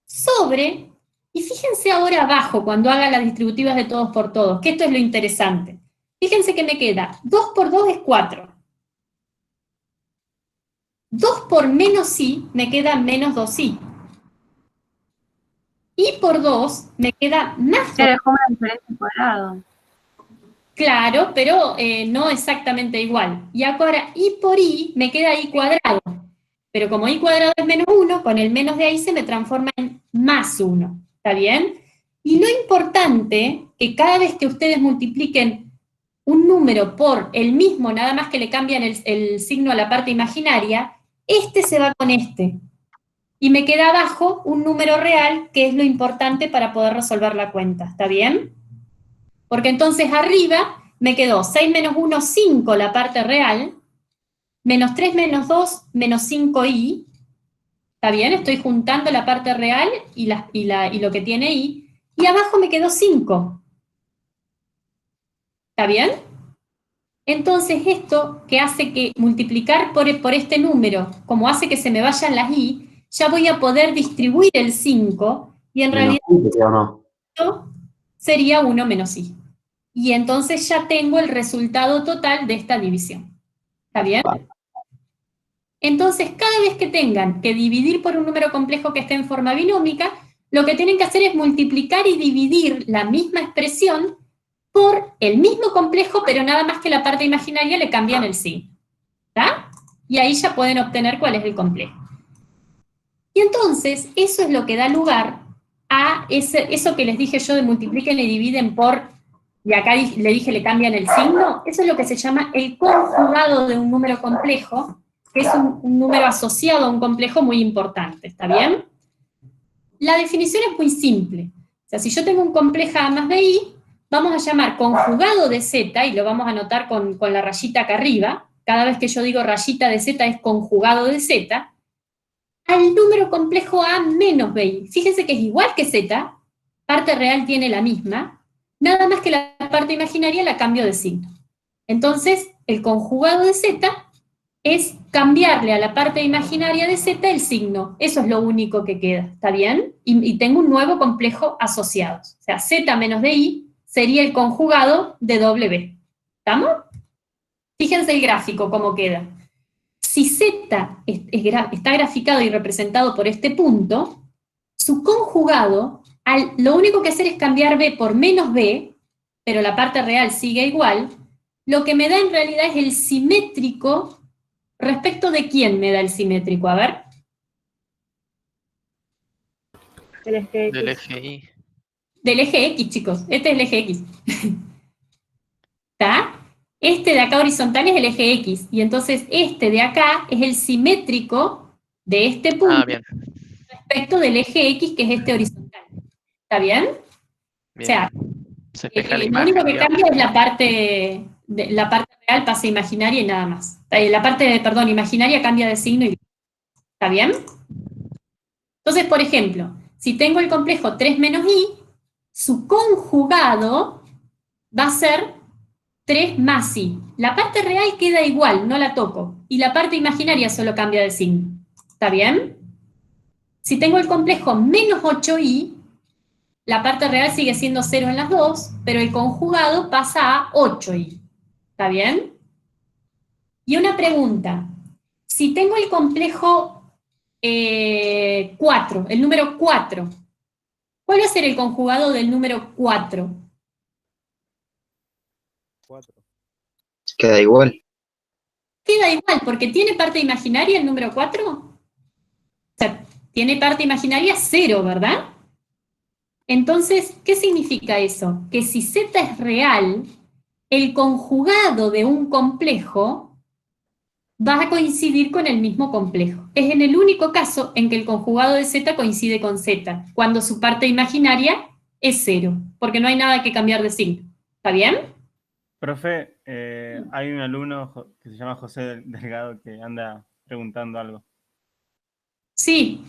Sobre, y fíjense ahora abajo, cuando haga las distributivas de todos por todos, que esto es lo interesante. Fíjense que me queda 2 por 2 es 4. 2 por menos I me queda menos 2I. I por 2 me queda más 2. Dejó una diferencia cuadrada. Claro, pero no exactamente igual. Y ahora I por I me queda I cuadrado. Pero como I cuadrado es menos 1, con el menos de ahí se me transforma en más 1. ¿Está bien? Y lo importante, que cada vez que ustedes multipliquen un número por el mismo, nada más que le cambian el signo a la parte imaginaria, este se va con este. Y me queda abajo un número real, que es lo importante para poder resolver la cuenta. ¿Está bien? Porque entonces arriba me quedó 6 menos 1, 5 la parte real, menos 3 menos 2, menos 5i. ¿Está bien? Estoy juntando la parte real y lo que tiene i. Y abajo me quedó 5. ¿Está bien? Entonces esto que hace que multiplicar por este número, como hace que se me vayan las i, ya voy a poder distribuir el 5, y en realidad esto sería 1 menos i. Y entonces ya tengo el resultado total de esta división. ¿Está bien? Entonces, cada vez que tengan que dividir por un número complejo que esté en forma binómica, lo que tienen que hacer es multiplicar y dividir la misma expresión por el mismo complejo, pero nada más que la parte imaginaria le cambian el signo. ¿Está? Y ahí ya pueden obtener cuál es el complejo. Y entonces, eso es lo que da lugar a eso que les dije yo de multipliquen y dividen por, y acá le dije le cambian el signo, eso es lo que se llama el conjugado de un número complejo, que es un número asociado a un complejo muy importante, ¿está bien? La definición es muy simple. O sea, si yo tengo un complejo A más BI, vamos a llamar conjugado de Z, y lo vamos a anotar con la rayita acá arriba, cada vez que yo digo rayita de Z es conjugado de Z, al número complejo A menos BI. Fíjense que es igual que Z, parte real tiene la misma, nada más que la parte imaginaria la cambio de signo. Entonces, el conjugado de Z es cambiarle a la parte imaginaria de Z el signo. Eso es lo único que queda, ¿está bien? Y tengo un nuevo complejo asociado. O sea, Z menos DI sería el conjugado de W. ¿Estamos? Fíjense el gráfico cómo queda. Si Z está graficado y representado por este punto, su conjugado, lo único que hacer es cambiar B por menos B, pero la parte real sigue igual, lo que me da en realidad es el simétrico. ¿Respecto de quién me da el simétrico? A ver. Del eje Y. Del eje X, chicos. Este es el eje X. ¿Está? Este de acá horizontal es el eje X. Y entonces este de acá es el simétrico de este punto respecto del eje X, que es este horizontal. ¿Está bien? Bien. O sea, se espeja la lo imagen, único que digamos. cambia es la parte real pasa a imaginaria y nada más. La parte, perdón, imaginaria cambia de signo y ¿está bien? Entonces, por ejemplo, si tengo el complejo 3 menos I, su conjugado va a ser 3 más I. La parte real queda igual, no la toco. Y la parte imaginaria solo cambia de signo. ¿Está bien? Si tengo el complejo menos 8i, la parte real sigue siendo 0 en las dos, pero el conjugado pasa a 8i. ¿Está bien? Y una pregunta. Si tengo el complejo 4, el número 4, ¿cuál va a ser el conjugado del número 4? Queda igual. Queda igual, porque tiene parte imaginaria el número 4. O sea, tiene parte imaginaria 0, ¿verdad? Entonces, ¿qué significa eso? Que si Z es real, el conjugado de un complejo va a coincidir con el mismo complejo. Es en el único caso en que el conjugado de Z coincide con Z, cuando su parte imaginaria es 0, porque no hay nada que cambiar de signo. ¿Está bien? Profe, hay un alumno que se llama José Delgado que anda preguntando algo. Sí.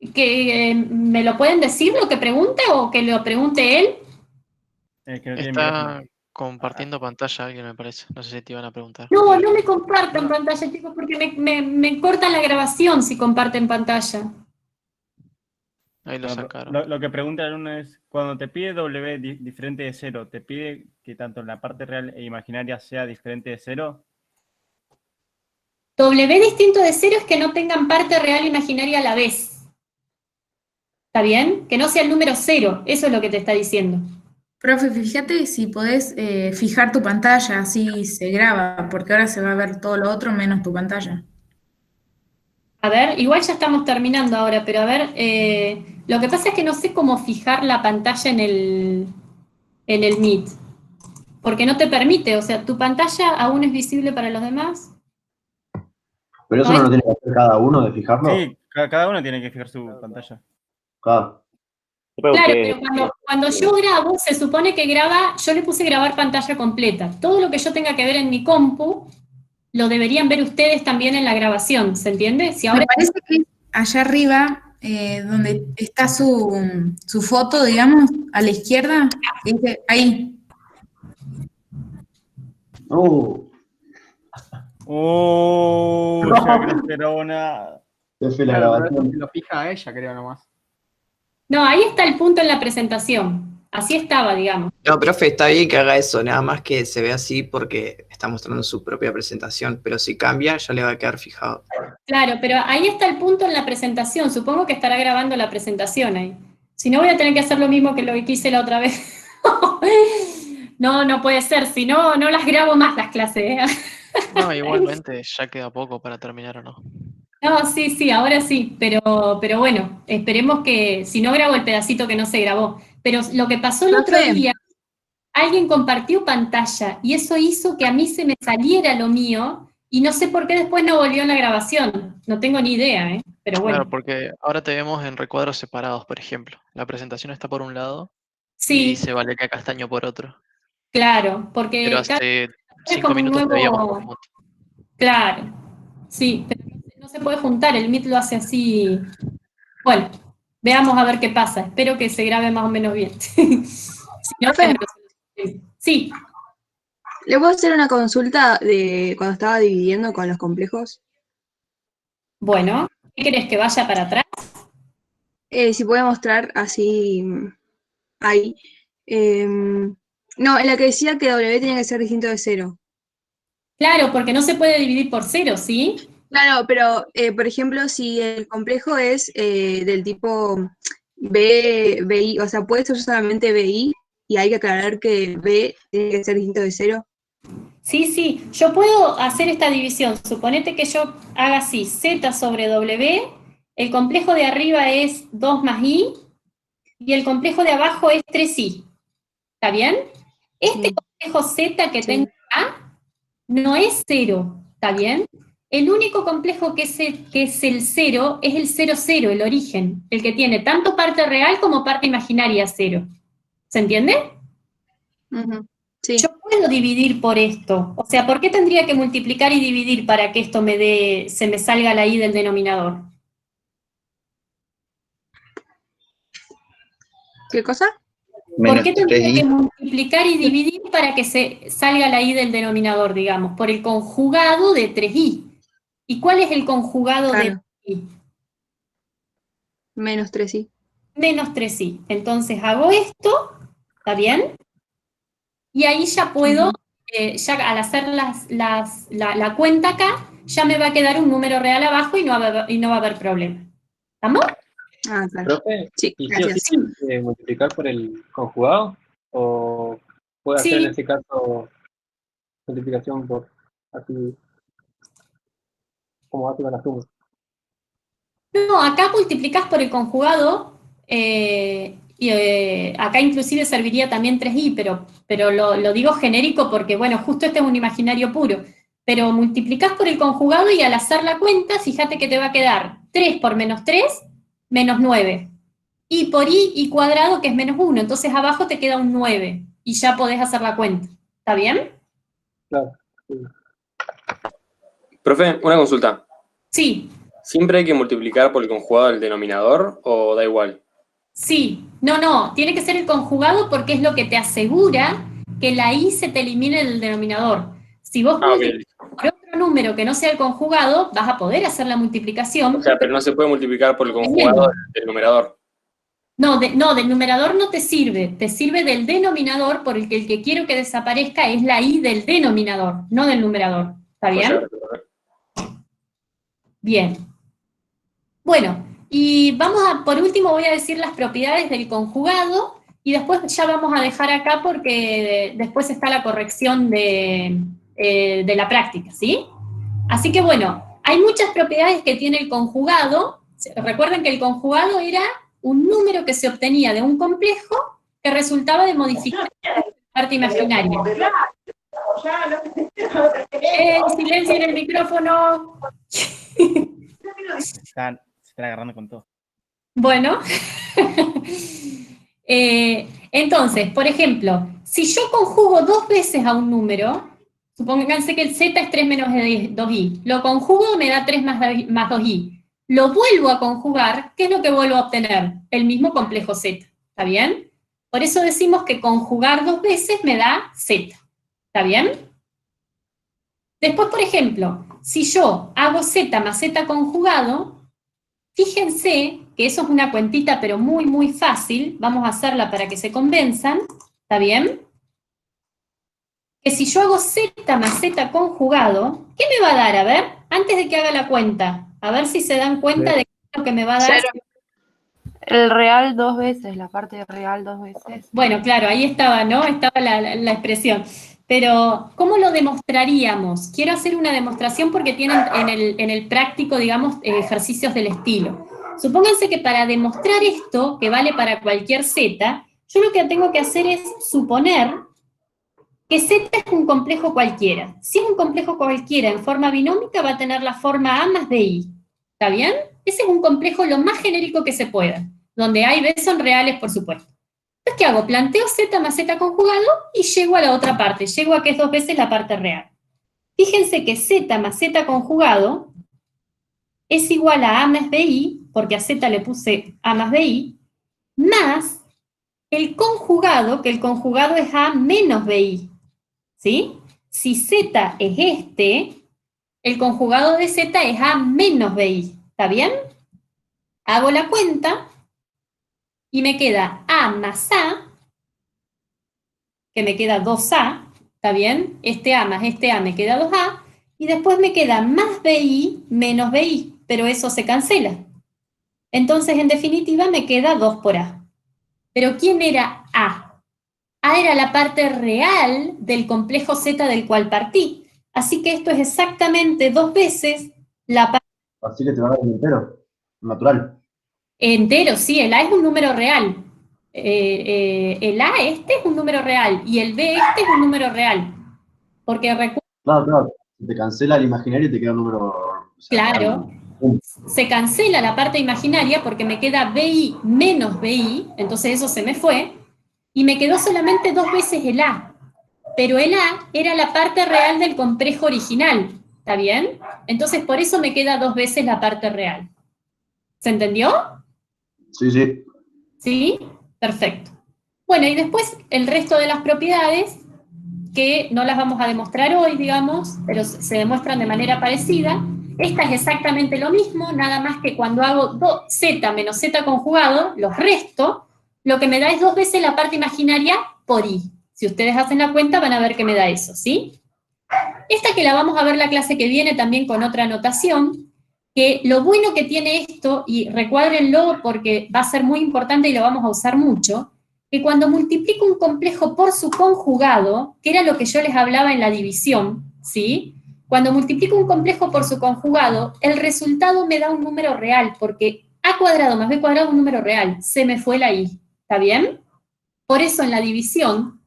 ¿Me lo pueden decir lo que pregunte o que lo pregunte él? Que no tiene Está micrófono. compartiendo pantalla alguien, me parece. No sé si te iban a preguntar. No, no me compartan pantalla, chicos, porque me cortan la grabación si comparten pantalla. Ahí lo No, sacaron. lo que pregunta el alumno es, cuando te pide W diferente de 0, ¿te pide que tanto la parte real e imaginaria sea diferente de 0? W distinto de 0 es que no tengan parte real e imaginaria a la vez. ¿Está bien? Que no sea el número 0, eso es lo que te está diciendo. Profe, fíjate si podés fijar tu pantalla, así se graba, porque ahora se va a ver todo lo otro menos tu pantalla. A ver, igual ya estamos terminando ahora, pero a ver, lo que pasa es que no sé cómo fijar la pantalla en el Meet, porque no te permite, o sea, tu pantalla aún es visible para los demás. Pero eso no lo tiene que hacer cada uno de fijarlo. Sí, cada uno tiene que fijar su pantalla. Claro. Claro, pero cuando yo grabo, se supone que graba, yo le puse grabar pantalla completa. Todo lo que yo tenga que ver en mi compu, lo deberían ver ustedes también en la grabación, ¿se entiende? Si ahora... Me parece que allá arriba, donde está su foto, digamos, a la izquierda, dice, ahí. Ya crecerá una... Claro, pero eso lo fija a ella, creo nomás. No, ahí está el punto en la presentación. Así estaba, digamos. No, profe, está bien que haga eso, nada más que se ve así porque está mostrando su propia presentación, pero si cambia ya le va a quedar fijado. Claro, pero ahí está el punto en la presentación. Supongo que estará grabando la presentación ahí. Si no, voy a tener que hacer lo mismo que lo que hice la otra vez. No puede ser. Si no, no las grabo más las clases. ¿Eh? No, igualmente ya queda poco para terminar, ¿o no? No, sí, ahora sí, pero bueno, esperemos que, si no grabo el pedacito que no se grabó. Pero lo que pasó el otro día, alguien compartió pantalla y eso hizo que a mí se me saliera lo mío y no sé por qué después no volvió en la grabación. No tengo ni idea, ¿eh? Pero bueno. Claro, porque ahora te vemos en recuadros separados, por ejemplo. La presentación está por un lado Sí. y dice Valeria Castaño por otro. Claro, porque... Pero hace 5 como minutos un te veíamos nuevo... todos juntos. Claro, sí, pero no se puede juntar, el Meet lo hace así. Bueno, veamos a ver qué pasa. Espero que se grabe más o menos bien. Si no, sí. ¿Le puedo hacer una consulta de cuando estaba dividiendo con los complejos? Bueno, ¿qué querés, que vaya para atrás? Si puede mostrar así, ahí. No, en la que decía que W tenía que ser distinto de 0. Claro, porque no se puede dividir por 0, ¿sí? Claro, pero, por ejemplo, si el complejo es del tipo BI, o sea, puede ser solamente BI, y hay que aclarar que B tiene que ser distinto de 0. Sí, yo puedo hacer esta división. Suponete que yo haga así, Z sobre W, el complejo de arriba es 2 más I, y el complejo de abajo es 3I. ¿Está bien? Este complejo Z que tengo acá no es 0, ¿está bien? El único complejo que es el 0 es el 0, 0, el origen, el que tiene tanto parte real como parte imaginaria 0. ¿Se entiende? Sí. Yo puedo dividir por esto. O sea, ¿por qué tendría que multiplicar y dividir para que esto se me salga la I del denominador? ¿Qué cosa? Menos ¿Por qué tendría 3i. que multiplicar y dividir para que se salga la i del denominador, digamos? Por el conjugado de 3i. ¿Y cuál es el conjugado de Claro. i? Menos 3i. Menos 3i. Entonces hago esto, ¿está bien? Y ahí ya puedo, ya al hacer la cuenta acá, ya me va a quedar un número real abajo y no va a haber problema. ¿Estamos? Ah, claro. Profe, Sí, ¿y sí o gracias. sí multiplicar por el conjugado? ¿O puede hacer Sí. en este caso multiplicación por así, como hace con la suma? No, acá multiplicás por el conjugado, acá inclusive serviría también 3i, pero lo digo genérico porque, bueno, justo este es un imaginario puro. Pero multiplicás por el conjugado y al hacer la cuenta, fíjate que te va a quedar 3 por menos 3, menos 9. Y por i cuadrado, que es menos 1. Entonces abajo te queda un 9 y ya podés hacer la cuenta. ¿Está bien? Claro. Sí. Profe, una consulta. Sí. ¿Siempre hay que multiplicar por el conjugado del denominador o da igual? Sí. No, tiene que ser el conjugado porque es lo que te asegura que la i se te elimine del denominador. Si vos multiplicas por otro número que no sea el conjugado, vas a poder hacer la multiplicación. O sea, pero no se puede multiplicar por el conjugado del numerador. No, del numerador no te sirve del denominador, porque el que quiero que desaparezca es la i del denominador, no del numerador. ¿Está bien? Bien. Bueno, y por último voy a decir las propiedades del conjugado, y después ya vamos a dejar acá porque después está la corrección de la práctica, ¿sí? Así que bueno, hay muchas propiedades que tiene el conjugado. Recuerden que el conjugado era un número que se obtenía de un complejo que resultaba de modificar la parte imaginaria. Silencio en el micrófono. Se están agarrando con todo. Bueno. Entonces, por ejemplo, si yo conjugo 2 veces a un número, supónganse que el z es 3 menos 2i, lo conjugo, me da 3 más 2i. Lo vuelvo a conjugar, ¿qué es lo que vuelvo a obtener? El mismo complejo z, ¿está bien? Por eso decimos que conjugar 2 veces me da z, ¿está bien? Después, por ejemplo, si yo hago z más z conjugado, fíjense que eso es una cuentita, pero muy, muy fácil, vamos a hacerla para que se convenzan, ¿está bien? Que si yo hago z más z conjugado, ¿qué me va a dar? A ver, antes de que haga la cuenta. A ver si se dan cuenta de lo que me va a dar. El real 2 veces, la parte real 2 veces. Bueno, claro, ahí estaba, ¿no? Estaba la expresión. Pero, ¿cómo lo demostraríamos? Quiero hacer una demostración porque tienen en el práctico, digamos, ejercicios del estilo. Supónganse que para demostrar esto, que vale para cualquier z, yo lo que tengo que hacer es suponer que z es un complejo cualquiera. Si es un complejo cualquiera en forma binómica, va a tener la forma a más bi. ¿Está bien? Ese es un complejo lo más genérico que se pueda. Donde A y B son reales, por supuesto. Entonces, ¿qué hago? Planteo z más z conjugado y llego a la otra parte. Llego a que es 2 veces la parte real. Fíjense que z más z conjugado es igual a más bi, porque a z le puse a más bi, más el conjugado, que el conjugado es a menos bi. ¿Sí? Si z es este, el conjugado de z es a menos bi. ¿Está bien? Hago la cuenta y me queda a más a, que me queda 2a, ¿está bien? Este a más este a me queda 2a, y después me queda más bi menos bi, pero eso se cancela. Entonces, en definitiva, me queda 2 por a. ¿Pero quién era a? A era la parte real del complejo z del cual partí. Así que esto es exactamente 2 veces la parte... Así que te va a dar un entero, natural. Entero, sí, el a es un número real. El a este es un número real, y el b este es un número real. Porque recuerda... Claro, te cancela el imaginario y te queda un número... O sea, claro. Se cancela la parte imaginaria porque me queda bi menos bi, entonces eso se me fue, y me quedó solamente 2 veces el a. Pero el a era la parte real del complejo original, ¿está bien? Entonces por eso me queda 2 veces la parte real. ¿Se entendió? Sí, sí. ¿Sí? Perfecto. Bueno, y después el resto de las propiedades, que no las vamos a demostrar hoy, digamos, pero se demuestran de manera parecida. Esta es exactamente lo mismo, nada más que cuando hago z menos z conjugado, los resto, lo que me da es 2 veces la parte imaginaria por i. Si ustedes hacen la cuenta van a ver que me da eso, ¿sí? Esta que la vamos a ver la clase que viene también con otra anotación, que lo bueno que tiene esto, y recuádrenlo porque va a ser muy importante y lo vamos a usar mucho, que cuando multiplico un complejo por su conjugado, que era lo que yo les hablaba en la división, ¿sí? Cuando multiplico un complejo por su conjugado, el resultado me da un número real, porque a cuadrado más b cuadrado es un número real, se me fue la i, ¿está bien? Por eso en la división,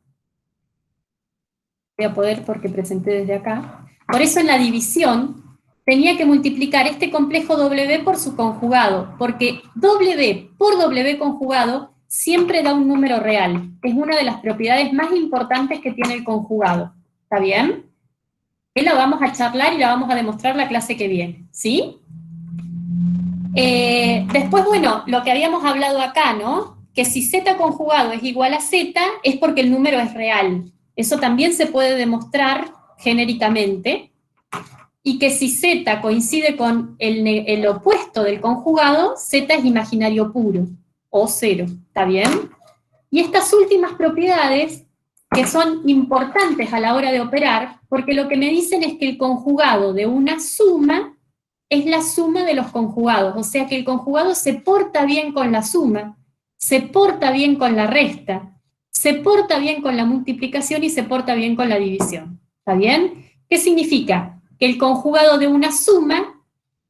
voy a poder porque presenté desde acá, por eso en la división tenía que multiplicar este complejo w por su conjugado, porque w por w conjugado siempre da un número real. Es una de las propiedades más importantes que tiene el conjugado. ¿Está bien? Que la vamos a charlar y la vamos a demostrar la clase que viene. ¿Sí? Después, bueno, lo que habíamos hablado acá, ¿no? Que si z conjugado es igual a z, es porque el número es real. Eso también se puede demostrar genéricamente. Y que si z coincide con el opuesto del conjugado, z es imaginario puro, o cero, ¿está bien? Y estas últimas propiedades, que son importantes a la hora de operar, porque lo que me dicen es que el conjugado de una suma es la suma de los conjugados, o sea que el conjugado se porta bien con la suma, se porta bien con la resta, se porta bien con la multiplicación y se porta bien con la división, ¿está bien? ¿Qué significa? Que el conjugado de una suma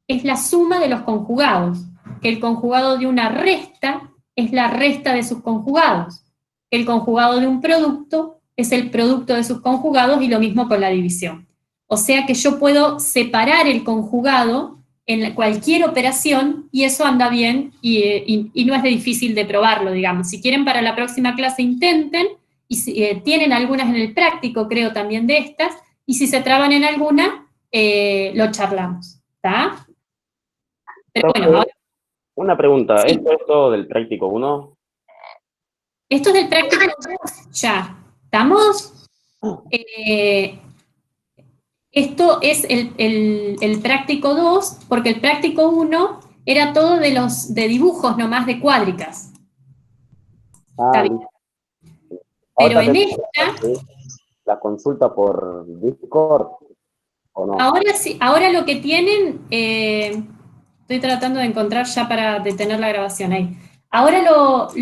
es la suma de los conjugados, que el conjugado de una resta es la resta de sus conjugados, que el conjugado de un producto es el producto de sus conjugados y lo mismo con la división. O sea que yo puedo separar el conjugado en cualquier operación y eso anda bien y no es de difícil de probarlo, digamos. Si quieren para la próxima clase intenten, y si, tienen algunas en el práctico, creo también de estas, y si se traban en alguna, lo charlamos, ¿está? Pero bueno, ahora, Una pregunta, Sí. ¿esto es todo del práctico 1? esto es del práctico 2, ya, ¿estamos? Esto es el práctico 2, porque el práctico 1 era todo de dibujos nomás, de cuádricas. Está bien. Pero en esta, ¿La consulta por Discord o no? ahora sí, ahora lo que tienen, estoy tratando de encontrar ya para detener la grabación ahí. Ahora lo